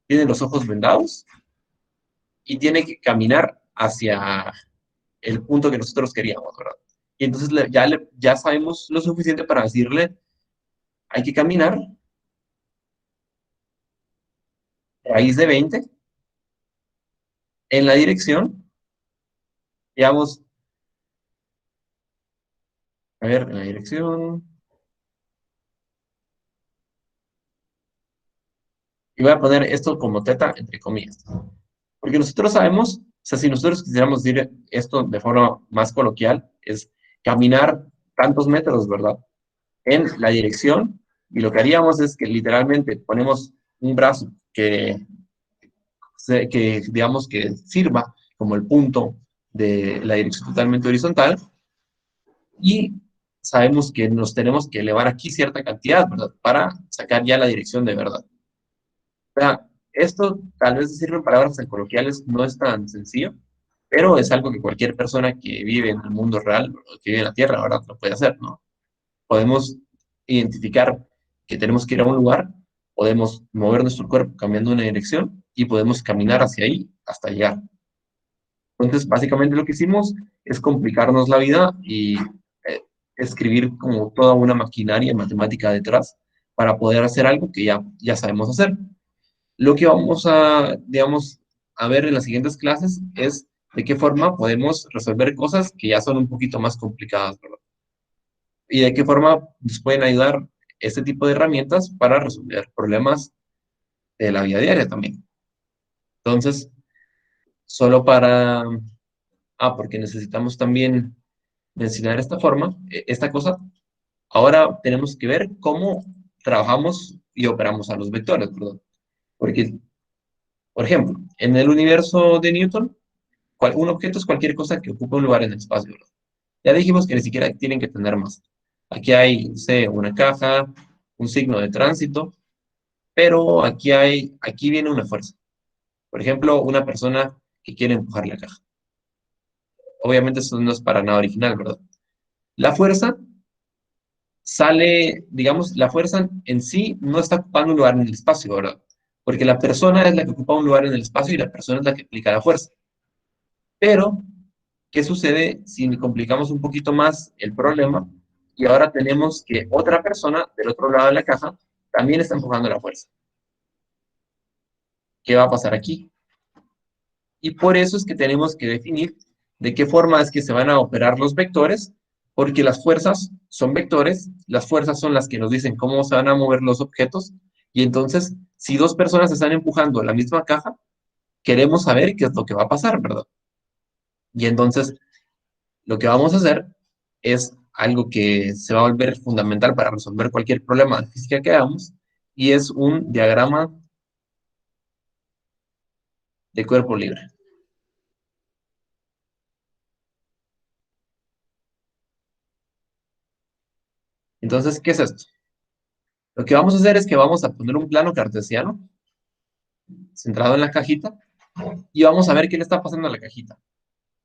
tiene los ojos vendados y tiene que caminar hacia el punto que nosotros queríamos, ¿verdad? Y entonces ya sabemos lo suficiente para decirle, hay que caminar raíz de 20 en la dirección, digamos, a ver, en la dirección, y voy a poner esto como teta entre comillas, porque nosotros sabemos, o sea, si nosotros quisiéramos decir esto de forma más coloquial, es caminar tantos metros, ¿verdad? En la dirección, y lo que haríamos es que literalmente ponemos un brazo que digamos que sirva como el punto de la dirección totalmente horizontal, y sabemos que nos tenemos que elevar aquí cierta cantidad, ¿verdad? Para sacar ya la dirección de verdad. O sea, esto tal vez decirlo en palabras tan coloquiales no es tan sencillo, pero es algo que cualquier persona que vive en el mundo real, o que vive en la Tierra, ¿verdad? Lo puede hacer, ¿no? Podemos identificar que tenemos que ir a un lugar, podemos mover nuestro cuerpo cambiando una dirección y podemos caminar hacia ahí hasta llegar. Entonces, básicamente lo que hicimos es complicarnos la vida y escribir como toda una maquinaria matemática detrás para poder hacer algo que ya sabemos hacer. Lo que vamos a, digamos, a ver en las siguientes clases es de qué forma podemos resolver cosas que ya son un poquito más complicadas, ¿verdad? Y de qué forma nos pueden ayudar este tipo de herramientas para resolver problemas de la vida diaria también. Entonces, solo para... porque necesitamos también mencionar esta forma, esta cosa. Ahora tenemos que ver cómo trabajamos y operamos a los vectores, ¿verdad? Porque, por ejemplo, en el universo de Newton, un objeto es cualquier cosa que ocupa un lugar en el espacio, ¿verdad? Ya dijimos que ni siquiera tienen que tener más. Aquí hay, no sé, una caja, un signo de tránsito, pero aquí viene una fuerza. Por ejemplo, una persona que quiere empujar la caja. Obviamente eso no es para nada original, ¿verdad? La fuerza sale, digamos, la fuerza en sí no está ocupando un lugar en el espacio, ¿verdad? Porque la persona es la que ocupa un lugar en el espacio y la persona es la que aplica la fuerza. Pero, ¿qué sucede si complicamos un poquito más el problema? Y ahora tenemos que otra persona del otro lado de la caja también está empujando la fuerza. ¿Qué va a pasar aquí? Y por eso es que tenemos que definir de qué forma es que se van a operar los vectores, porque las fuerzas son vectores, las fuerzas son las que nos dicen cómo se van a mover los objetos, y entonces, si dos personas están empujando la misma caja, queremos saber qué es lo que va a pasar, ¿verdad? Y entonces, lo que vamos a hacer es algo que se va a volver fundamental para resolver cualquier problema de física que hagamos, y es un diagrama de cuerpo libre. Entonces, ¿qué es esto? Lo que vamos a hacer es que vamos a poner un plano cartesiano centrado en la cajita y vamos a ver qué le está pasando a la cajita.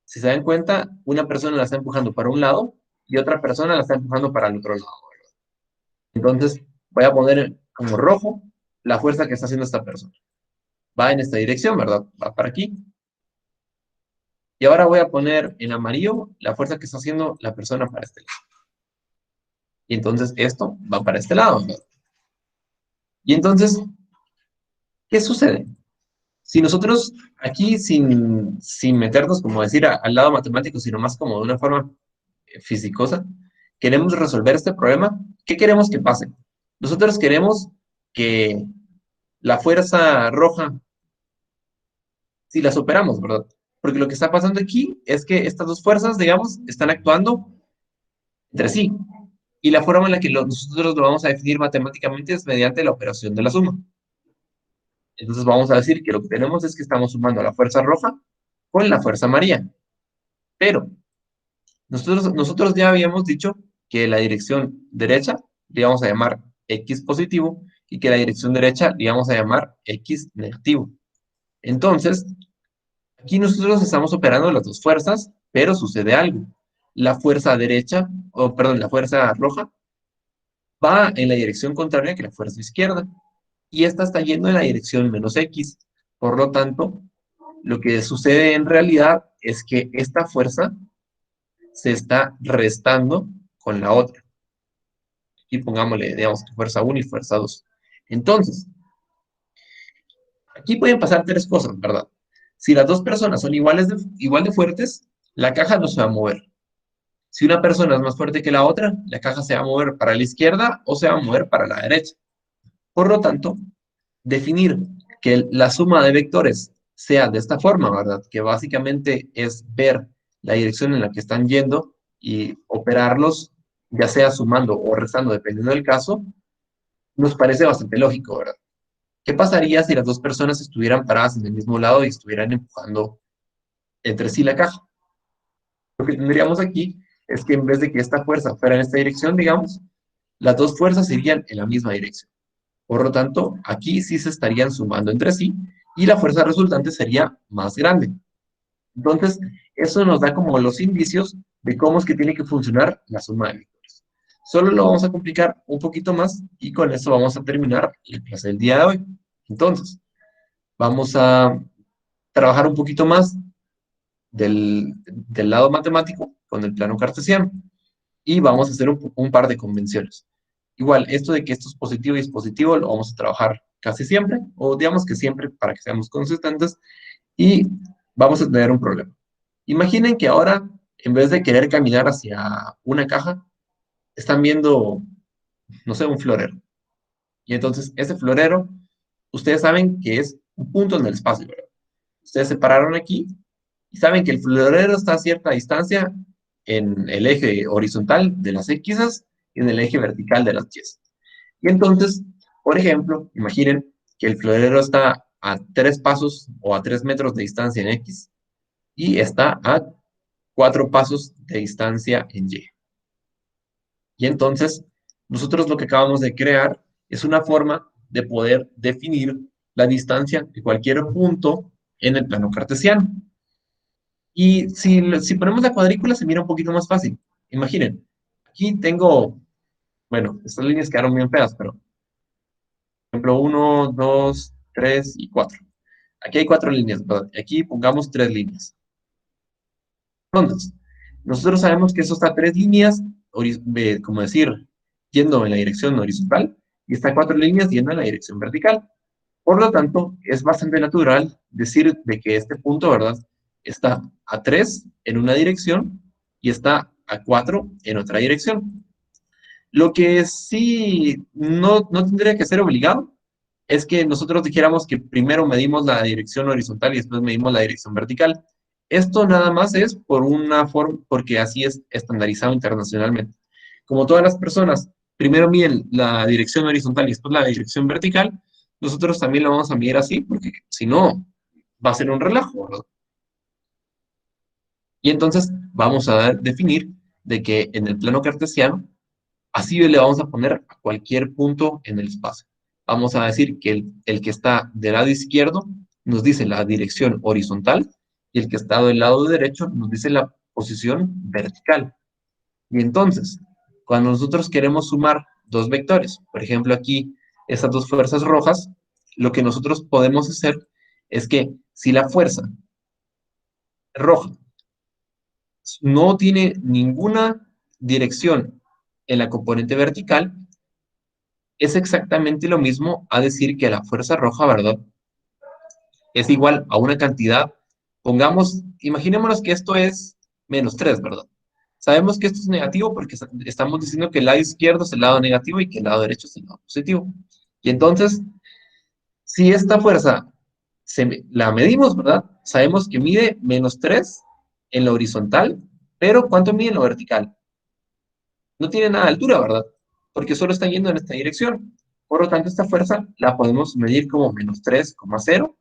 Si se dan cuenta, una persona la está empujando para un lado y otra persona la está empujando para el otro lado. Entonces, voy a poner como rojo la fuerza que está haciendo esta persona. Va en esta dirección, ¿verdad? Va para aquí. Y ahora voy a poner en amarillo la fuerza que está haciendo la persona para este lado. Y entonces esto va para este lado, ¿verdad? Y entonces, ¿qué sucede? Si nosotros aquí, sin meternos, como decir, al lado matemático, sino más como de una forma fisicosa, queremos resolver este problema, ¿qué queremos que pase? Nosotros queremos que la fuerza roja, si la superamos, ¿verdad? Porque lo que está pasando aquí es que estas dos fuerzas, digamos, están actuando entre sí. Y la forma en la que nosotros lo vamos a definir matemáticamente es mediante la operación de la suma. Entonces vamos a decir que lo que tenemos es que estamos sumando la fuerza roja con la fuerza amarilla. Pero nosotros ya habíamos dicho que la dirección derecha le íbamos a llamar X positivo y que la dirección derecha le íbamos a llamar X negativo. Entonces, aquí nosotros estamos operando las dos fuerzas, pero sucede algo. La fuerza derecha, o perdón, la fuerza roja va en la dirección contraria que la fuerza izquierda y esta está yendo en la dirección menos X. Por lo tanto, lo que sucede en realidad es que esta fuerza se está restando con la otra. Y pongámosle, digamos, fuerza 1 y fuerza 2. Entonces, aquí pueden pasar tres cosas, ¿verdad? Si las dos personas son igual de fuertes, la caja no se va a mover. Si una persona es más fuerte que la otra, la caja se va a mover para la izquierda o se va a mover para la derecha. Por lo tanto, definir que la suma de vectores sea de esta forma, ¿verdad? Que básicamente es ver la dirección en la que están yendo y operarlos, ya sea sumando o restando, dependiendo del caso, nos parece bastante lógico, ¿verdad? ¿Qué pasaría si las dos personas estuvieran paradas en el mismo lado y estuvieran empujando entre sí la caja? Lo que tendríamos aquí es que en vez de que esta fuerza fuera en esta dirección, digamos, las dos fuerzas irían en la misma dirección. Por lo tanto, aquí sí se estarían sumando entre sí y la fuerza resultante sería más grande. Entonces, eso nos da como los indicios de cómo es que tiene que funcionar la suma de vectores. Solo lo vamos a complicar un poquito más y con eso vamos a terminar la clase del día de hoy. Entonces, vamos a trabajar un poquito más del lado matemático con el plano cartesiano y vamos a hacer un par de convenciones. Igual, esto de que esto es positivo y es positivo lo vamos a trabajar casi siempre, o digamos que siempre para que seamos consistentes, y vamos a tener un problema. Imaginen que ahora, en vez de querer caminar hacia una caja, están viendo, no sé, un florero. Y entonces, ese florero, ustedes saben que es un punto en el espacio, ¿verdad? Ustedes se pararon aquí y saben que el florero está a cierta distancia en el eje horizontal de las X y en el eje vertical de las Y. Y entonces, por ejemplo, imaginen que el florero está a 3 pasos o a 3 metros de distancia en X y está a 4 pasos de distancia en Y. Y entonces, nosotros lo que acabamos de crear es una forma de poder definir la distancia de cualquier punto en el plano cartesiano. Y si ponemos la cuadrícula se mira un poquito más fácil. Imaginen, aquí tengo, bueno, estas líneas quedaron bien feas, pero por ejemplo, 1, 2, 3 y 4. Aquí hay 4 líneas, ¿verdad? Aquí pongamos 3 líneas. Entonces, nosotros sabemos que eso está 3 líneas, como decir, yendo en la dirección horizontal, y está 4 líneas yendo en la dirección vertical. Por lo tanto, es bastante natural decir de que este punto, ¿verdad? Está a 3 en una dirección y está a 4 en otra dirección. Lo que sí no tendría que ser obligado es que nosotros dijéramos que primero medimos la dirección horizontal y después medimos la dirección vertical. Esto nada más es por una forma, porque así es estandarizado internacionalmente. Como todas las personas primero miden la dirección horizontal y después la dirección vertical, nosotros también lo vamos a medir así, porque si no, va a ser un relajo, ¿verdad? Y entonces vamos a definir de que en el plano cartesiano, así le vamos a poner a cualquier punto en el espacio. Vamos a decir que el que está del lado izquierdo nos dice la dirección horizontal y el que está del lado derecho nos dice la posición vertical. Y entonces, cuando nosotros queremos sumar dos vectores, por ejemplo aquí estas dos fuerzas rojas, lo que nosotros podemos hacer es que si la fuerza roja no tiene ninguna dirección en la componente vertical, es exactamente lo mismo a decir que la fuerza roja, ¿verdad? Es igual a una cantidad, pongamos, imaginémonos que esto es -3, ¿verdad? Sabemos que esto es negativo porque estamos diciendo que el lado izquierdo es el lado negativo y que el lado derecho es el lado positivo. Y entonces, si esta fuerza la medimos, ¿verdad? Sabemos que mide -3 en la horizontal, pero ¿cuánto mide en la vertical? No tiene nada de altura, ¿verdad? Porque solo está yendo en esta dirección. Por lo tanto, esta fuerza la podemos medir como -3,0.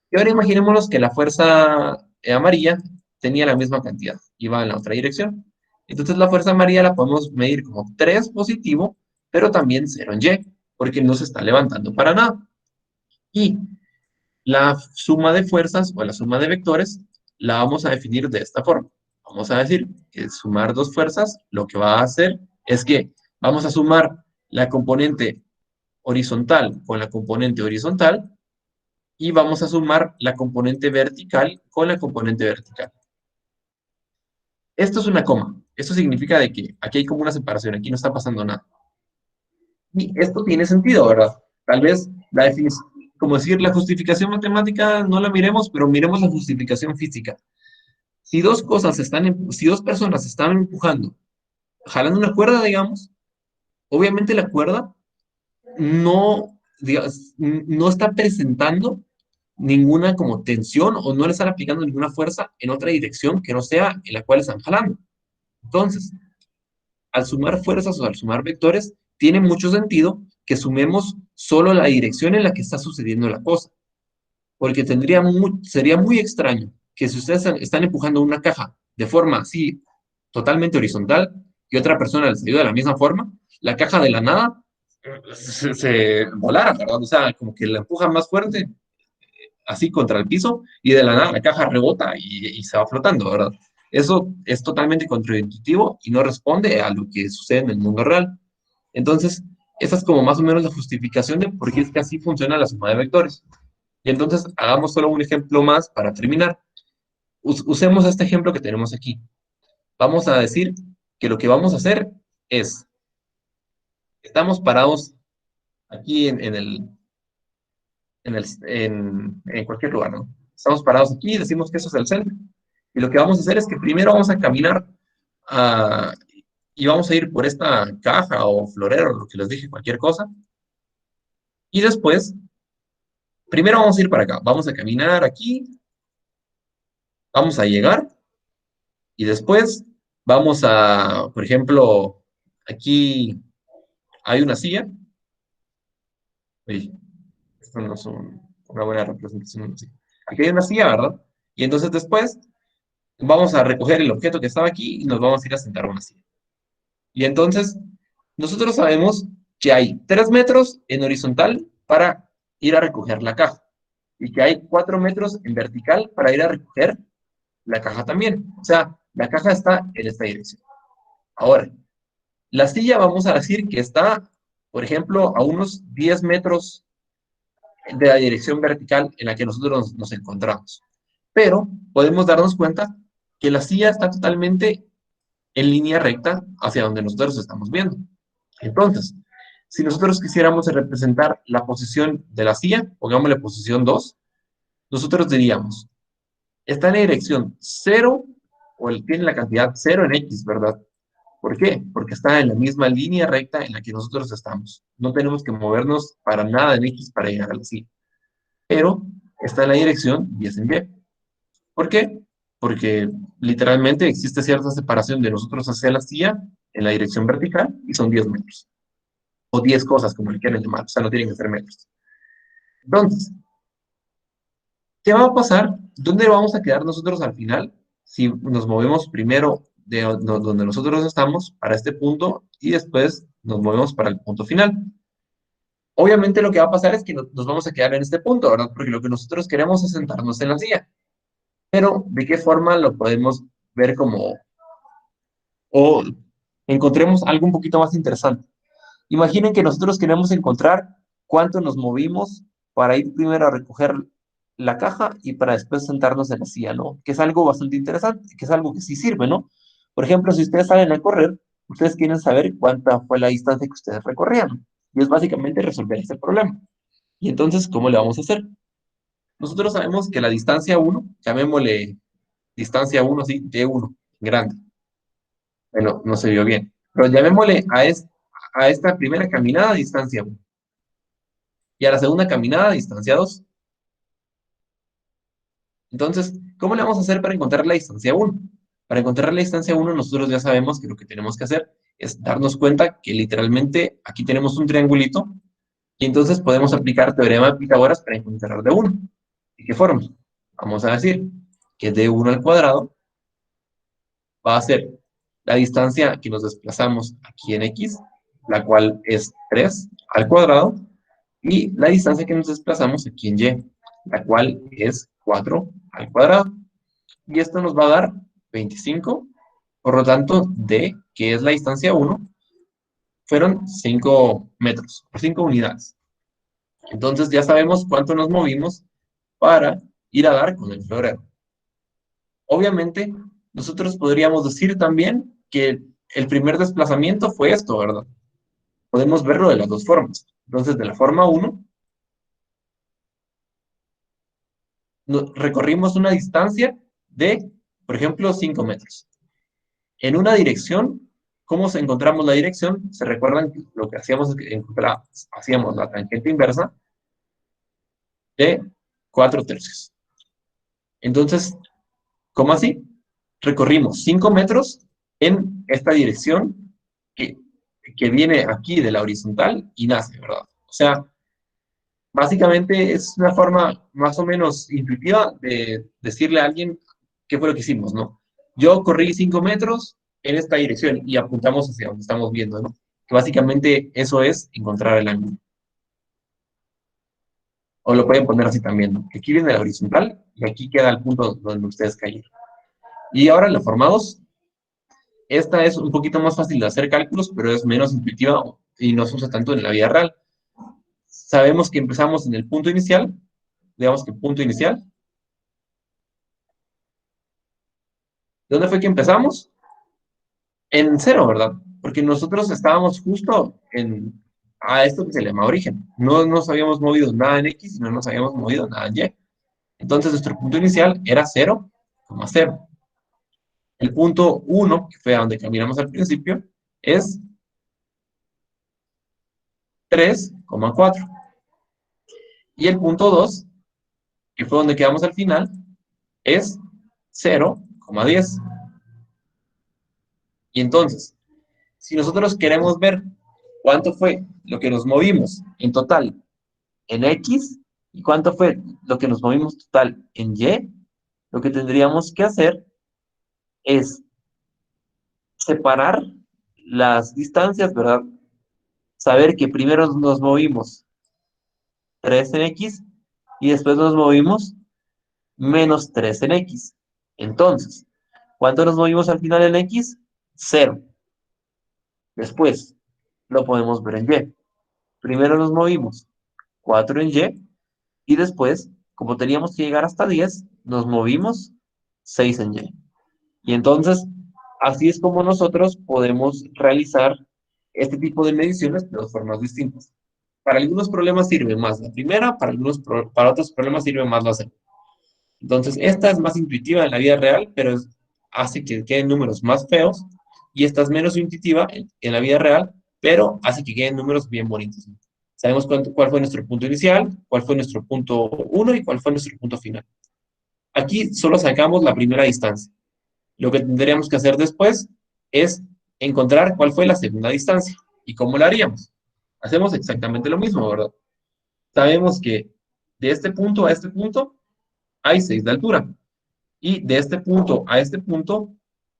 Y ahora imaginémonos que la fuerza amarilla tenía la misma cantidad, iba en la otra dirección. Entonces la fuerza amarilla la podemos medir como 3 positivo, pero también 0 en Y, porque no se está levantando para nada. Y la suma de fuerzas o la suma de vectores la vamos a definir de esta forma. Vamos a decir que sumar dos fuerzas lo que va a hacer es que vamos a sumar la componente horizontal con la componente horizontal y vamos a sumar la componente vertical con la componente vertical. Esto es una coma. Esto significa de que aquí hay como una separación, aquí no está pasando nada. Y esto tiene sentido, ¿verdad? Tal vez la definición, como decir, la justificación matemática no la miremos, pero miremos la justificación física. Si dos cosas están, si dos personas están empujando, jalando una cuerda, digamos, obviamente la cuerda no, digamos, no está presentando ninguna como tensión o no le están aplicando ninguna fuerza en otra dirección que no sea en la cual están jalando. Entonces, al sumar fuerzas o al sumar vectores, tiene mucho sentido que sumemos solo la dirección en la que está sucediendo la cosa, porque sería muy extraño que si ustedes están empujando una caja de forma así totalmente horizontal y otra persona les ayuda de la misma forma, la caja de la nada se volara, ¿verdad? O sea, como que la empujan más fuerte, así contra el piso, y de la nada la caja rebota y se va flotando, ¿verdad? Eso es totalmente contraintuitivo y no responde a lo que sucede en el mundo real. Entonces, esa es como más o menos la justificación de por qué es que así funciona la suma de vectores. Y entonces, hagamos solo un ejemplo más para terminar. Usemos este ejemplo que tenemos aquí. Vamos a decir que lo que vamos a hacer es, estamos parados aquí en cualquier lugar, ¿no? Estamos parados aquí y decimos que eso es el centro. Y lo que vamos a hacer es que primero vamos a caminar ah, y vamos a ir por esta caja o florero, lo que les dije, cualquier cosa. Y después, primero vamos a ir para acá. Vamos a caminar aquí, vamos a llegar y después vamos a, por ejemplo, aquí hay una silla. Uy, esto no es una buena representación de una silla. Aquí hay una silla, ¿verdad? Y entonces después vamos a recoger el objeto que estaba aquí y nos vamos a ir a sentar a una silla. Y entonces, nosotros sabemos que hay 3 metros en horizontal para ir a recoger la caja y que hay 4 metros en vertical para ir a recoger la caja también. O sea, la caja está en esta dirección. Ahora, la silla vamos a decir que está, por ejemplo, a unos 10 metros de la dirección vertical en la que nosotros nos encontramos. Pero podemos darnos cuenta que la silla está totalmente en línea recta hacia donde nosotros estamos viendo. Entonces, si nosotros quisiéramos representar la posición de la silla, pongámosle posición 2, nosotros diríamos, está en la dirección 0, o tiene la cantidad 0 en X, ¿verdad? ¿Por qué? Porque está en la misma línea recta en la que nosotros estamos. No tenemos que movernos para nada en X para llegar a la silla. Pero está en la dirección 10 en Y. ¿Por qué? Porque literalmente existe cierta separación de nosotros hacia la silla en la dirección vertical y son 10 metros. O 10 cosas, como le quieran llamar. O sea, no tienen que ser metros. Entonces, ¿Qué va a pasar? ¿Dónde vamos a quedar nosotros al final? Si nos movemos primero de donde nosotros estamos para este punto y después nos movemos para el punto final. Obviamente lo que va a pasar es que nos vamos a quedar en este punto, ¿verdad? Porque lo que nosotros queremos es sentarnos en la silla. Pero, ¿de qué forma lo podemos ver como, o encontremos algo un poquito más interesante? Imaginen que nosotros queremos encontrar cuánto nos movimos para ir primero a recoger la caja y para después sentarnos en la silla, ¿no? Que es algo bastante interesante, que es algo que sí sirve, ¿no? Por ejemplo, si ustedes salen a correr, ustedes quieren saber cuánta fue la distancia que ustedes recorrieron. Y es básicamente resolver ese problema. Y entonces, ¿cómo le vamos a hacer? Nosotros sabemos que la distancia uno, llamémosle distancia uno, sí, D1, grande. Bueno, no se vio bien. Pero llamémosle a esta primera caminada distancia uno. Y a la segunda caminada distancia 2. Entonces, ¿cómo le vamos a hacer para encontrar la distancia uno? Para encontrar la distancia uno, nosotros ya sabemos que lo que tenemos que hacer es darnos cuenta que literalmente aquí tenemos un triangulito y entonces podemos aplicar teorema de Pitágoras para encontrar de uno. ¿De qué forma? Vamos a decir que d uno al cuadrado va a ser la distancia que nos desplazamos aquí en X, la cual es 3 al cuadrado, y la distancia que nos desplazamos aquí en Y, la cual es 4 al cuadrado. Y esto nos va a dar 25. Por lo tanto, D, que es la distancia uno, fueron 5 metros, o 5 unidades. Entonces ya sabemos cuánto nos movimos para ir a dar con el florero. Obviamente, nosotros podríamos decir también que el primer desplazamiento fue esto, ¿verdad? Podemos verlo de las dos formas. Entonces, de la forma uno, recorrimos una distancia de, por ejemplo, 5 metros. En una dirección, ¿cómo encontramos la dirección? Se recuerdan que lo que hacíamos es que hacíamos la tangente inversa de 4 tercios. Entonces, ¿cómo así? Recorrimos 5 metros en esta dirección que, que viene aquí de la horizontal y nace, ¿verdad? O sea, básicamente es una forma más o menos intuitiva de decirle a alguien qué fue lo que hicimos, ¿no? Yo corrí 5 metros en esta dirección y apuntamos hacia donde estamos viendo, ¿no? Que básicamente eso es encontrar el ángulo. O lo pueden poner así también, ¿no? Que aquí viene la horizontal y aquí queda el punto donde ustedes cayeron. Y ahora la forma 2. Esta es un poquito más fácil de hacer cálculos, pero es menos intuitiva y no se usa tanto en la vida real. Sabemos que empezamos en el punto inicial, digamos que punto inicial. ¿Dónde fue que empezamos? En cero, ¿verdad? Porque nosotros estábamos justo a esto que se llama origen. No nos habíamos movido nada en X y no nos habíamos movido nada en Y. Entonces nuestro punto inicial era 0,0. El punto 1, que fue a donde caminamos al principio, es 3,4. Y el punto 2, que fue donde quedamos al final, es 0,10. Y entonces, si nosotros queremos ver cuánto fue lo que nos movimos en total en X y cuánto fue lo que nos movimos total en Y, lo que tendríamos que hacer es separar las distancias, ¿verdad? Saber que primero nos movimos 3 en X y después nos movimos menos 3 en X. Entonces, ¿cuánto nos movimos al final en X? 0. Después, lo podemos ver en Y. Primero nos movimos 4 en Y y después, como teníamos que llegar hasta 10, nos movimos 6 en Y. Y entonces, así es como nosotros podemos realizar este tipo de mediciones de dos formas distintas. Para algunos problemas sirve más la primera, para otros problemas sirve más la segunda. Entonces, esta es más intuitiva en la vida real, pero hace que queden números más feos, y esta es menos intuitiva en la vida real, pero hace que queden números bien bonitos. Sabemos cuál fue nuestro punto inicial, cuál fue nuestro punto uno y cuál fue nuestro punto final. Aquí solo sacamos la primera distancia. Lo que tendríamos que hacer después es encontrar cuál fue la segunda distancia. ¿Y cómo la haríamos? Hacemos exactamente lo mismo, ¿verdad? Sabemos que de este punto a este punto hay 6 de altura. Y de este punto a este punto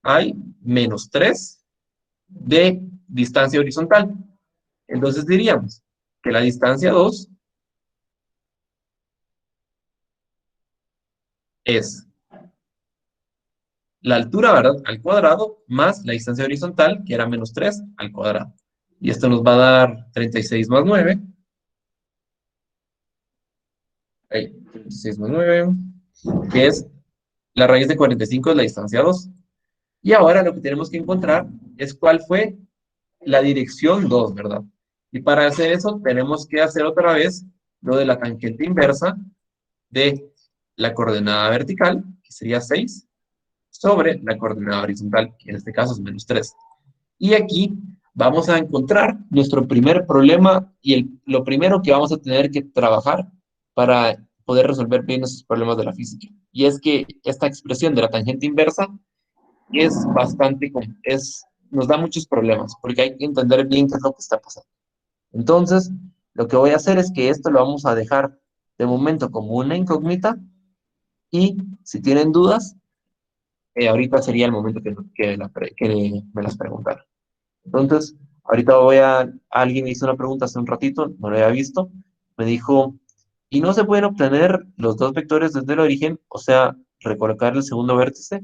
hay -3 de distancia horizontal. Entonces diríamos que la distancia 2 es la altura, ¿verdad? Al cuadrado, más la distancia horizontal, que era -3 al cuadrado. Y esto nos va a dar 36 más 9. Ahí, 36 más 9, que es la raíz de 45 es la distancia 2. Y ahora lo que tenemos que encontrar es cuál fue la dirección 2, ¿verdad? Y para hacer eso tenemos que hacer otra vez lo de la tangente inversa de la coordenada vertical, que sería 6, sobre la coordenada horizontal, que en este caso es -3. Y aquí vamos a encontrar nuestro primer problema y lo primero que vamos a tener que trabajar para poder resolver bien esos problemas de la física. Y es que esta expresión de la tangente inversa es bastante, nos da muchos problemas, porque hay que entender bien qué es lo que está pasando. Entonces, lo que voy a hacer es que esto lo vamos a dejar de momento como una incógnita y si tienen dudas, ahorita sería el momento que me las preguntaran. Entonces, ahorita alguien me hizo una pregunta hace un ratito, no lo había visto, me dijo, ¿y no se pueden obtener los dos vectores desde el origen? O sea, recolocar el segundo vértice.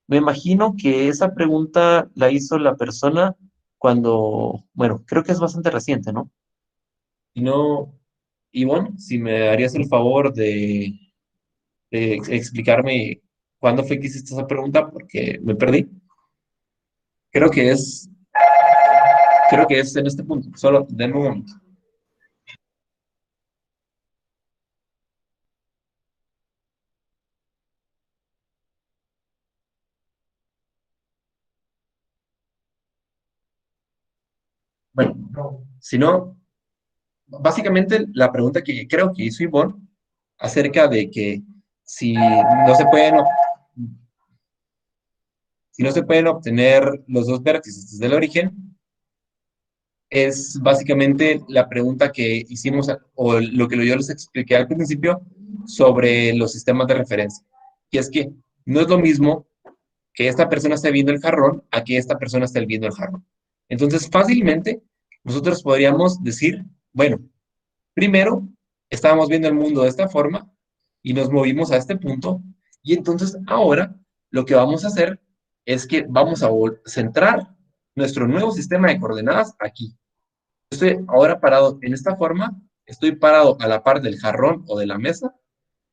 Me imagino que esa pregunta la hizo la persona cuando, bueno, creo que es bastante reciente, ¿no? Si no, Ivonne, si me harías el favor de explicarme cuándo fue que hiciste esa pregunta, porque me perdí. Creo que es, creo que es en este punto. Solo denme un momento. Bueno, si no, básicamente la pregunta que creo que hizo Ivonne acerca de que si no se pueden, si no se pueden obtener los dos vértices desde el origen, es básicamente la pregunta que hicimos o lo que yo les expliqué al principio sobre los sistemas de referencia. Y es que no es lo mismo que esta persona esté viendo el jarrón a que esta persona esté viendo el jarrón. Entonces, fácilmente nosotros podríamos decir, bueno, primero estábamos viendo el mundo de esta forma y nos movimos a este punto y entonces ahora lo que vamos a hacer es que vamos a centrar nuestro nuevo sistema de coordenadas aquí. Estoy ahora parado en esta forma, estoy parado a la par del jarrón o de la mesa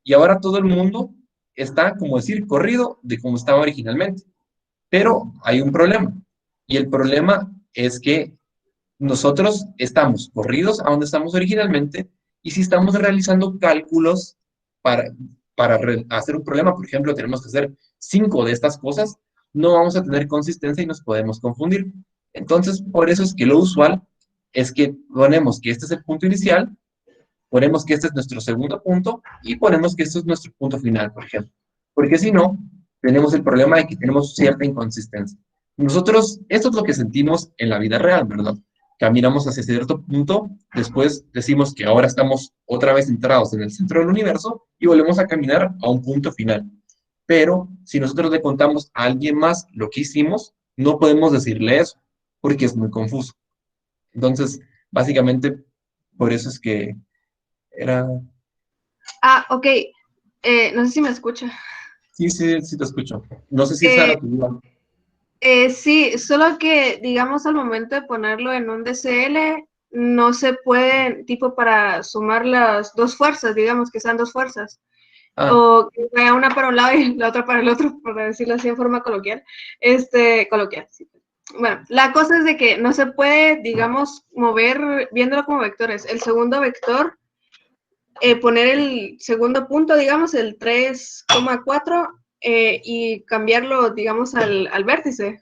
y ahora todo el mundo está, como decir, corrido de como estaba originalmente. Pero hay un problema y el problema es que nosotros estamos corridos a donde estamos originalmente y si estamos realizando cálculos para, para hacer un problema, por ejemplo, tenemos que hacer 5 de estas cosas, no vamos a tener consistencia y nos podemos confundir. Entonces, por eso es que lo usual es que ponemos que este es el punto inicial, ponemos que este es nuestro segundo punto y ponemos que este es nuestro punto final, por ejemplo. Porque si no, tenemos el problema de que tenemos cierta inconsistencia. Nosotros, esto es lo que sentimos en la vida real, ¿verdad? Caminamos hacia cierto punto, después decimos que ahora estamos otra vez centrados en el centro del universo y volvemos a caminar a un punto final. Pero si nosotros le contamos a alguien más lo que hicimos, no podemos decirle eso, porque es muy confuso. Entonces, básicamente, por eso es que era... Ah, ok. No sé si me escucha. Sí, sí, sí te escucho. No sé si esa Eh, era tu duda. sí, solo que, digamos, al momento de ponerlo en un DCL, no se puede, tipo, para sumar las dos fuerzas, digamos, que sean dos fuerzas, Ah, o que sea una para un lado y la otra para el otro, por decirlo así en forma coloquial. Coloquial, sí. Bueno, la cosa es de que no se puede, digamos, mover viéndolo como vectores. El segundo vector poner el segundo punto, digamos, el 3,4 y cambiarlo, digamos, al vértice.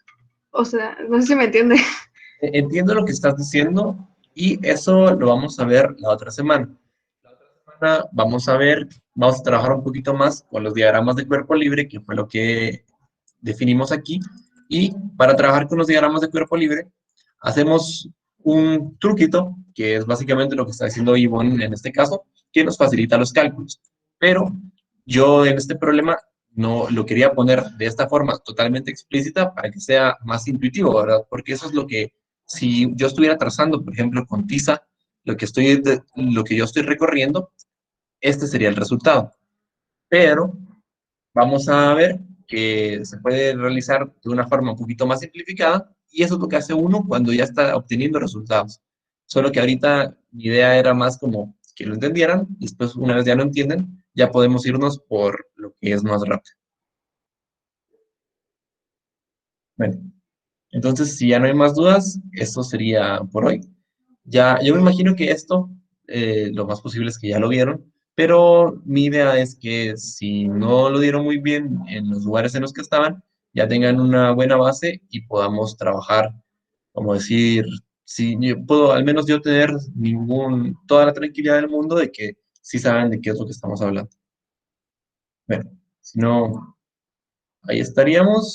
O sea, no sé si me entiende. entiendo lo que estás diciendo y eso lo vamos a ver la otra semana. La otra semana vamos a trabajar un poquito más con los diagramas de cuerpo libre, que fue lo que definimos aquí. Y para trabajar con los diagramas de cuerpo libre, hacemos un truquito, que es básicamente lo que está haciendo Ivonne en este caso, que nos facilita los cálculos. Pero yo en este problema no lo quería poner de esta forma totalmente explícita para que sea más intuitivo, ¿verdad? Porque eso es lo que, si yo estuviera trazando, por ejemplo, con tiza, lo que yo estoy recorriendo, este sería el resultado. Pero vamos a ver que se puede realizar de una forma un poquito más simplificada y eso es lo que hace uno cuando ya está obteniendo resultados. Solo que ahorita mi idea era más como que lo entendieran y después una vez ya lo entienden, ya podemos irnos por lo que es más rápido. Bueno, entonces si ya no hay más dudas, eso sería por hoy. Ya, yo me imagino que esto, lo más posible es que ya lo vieron, pero mi idea es que si no lo dieron muy bien en los lugares en los que estaban, ya tengan una buena base y podamos trabajar, como decir, si yo puedo, al menos yo tener toda la tranquilidad del mundo de que sí saben de qué es lo que estamos hablando. Bueno, si no, ahí estaríamos.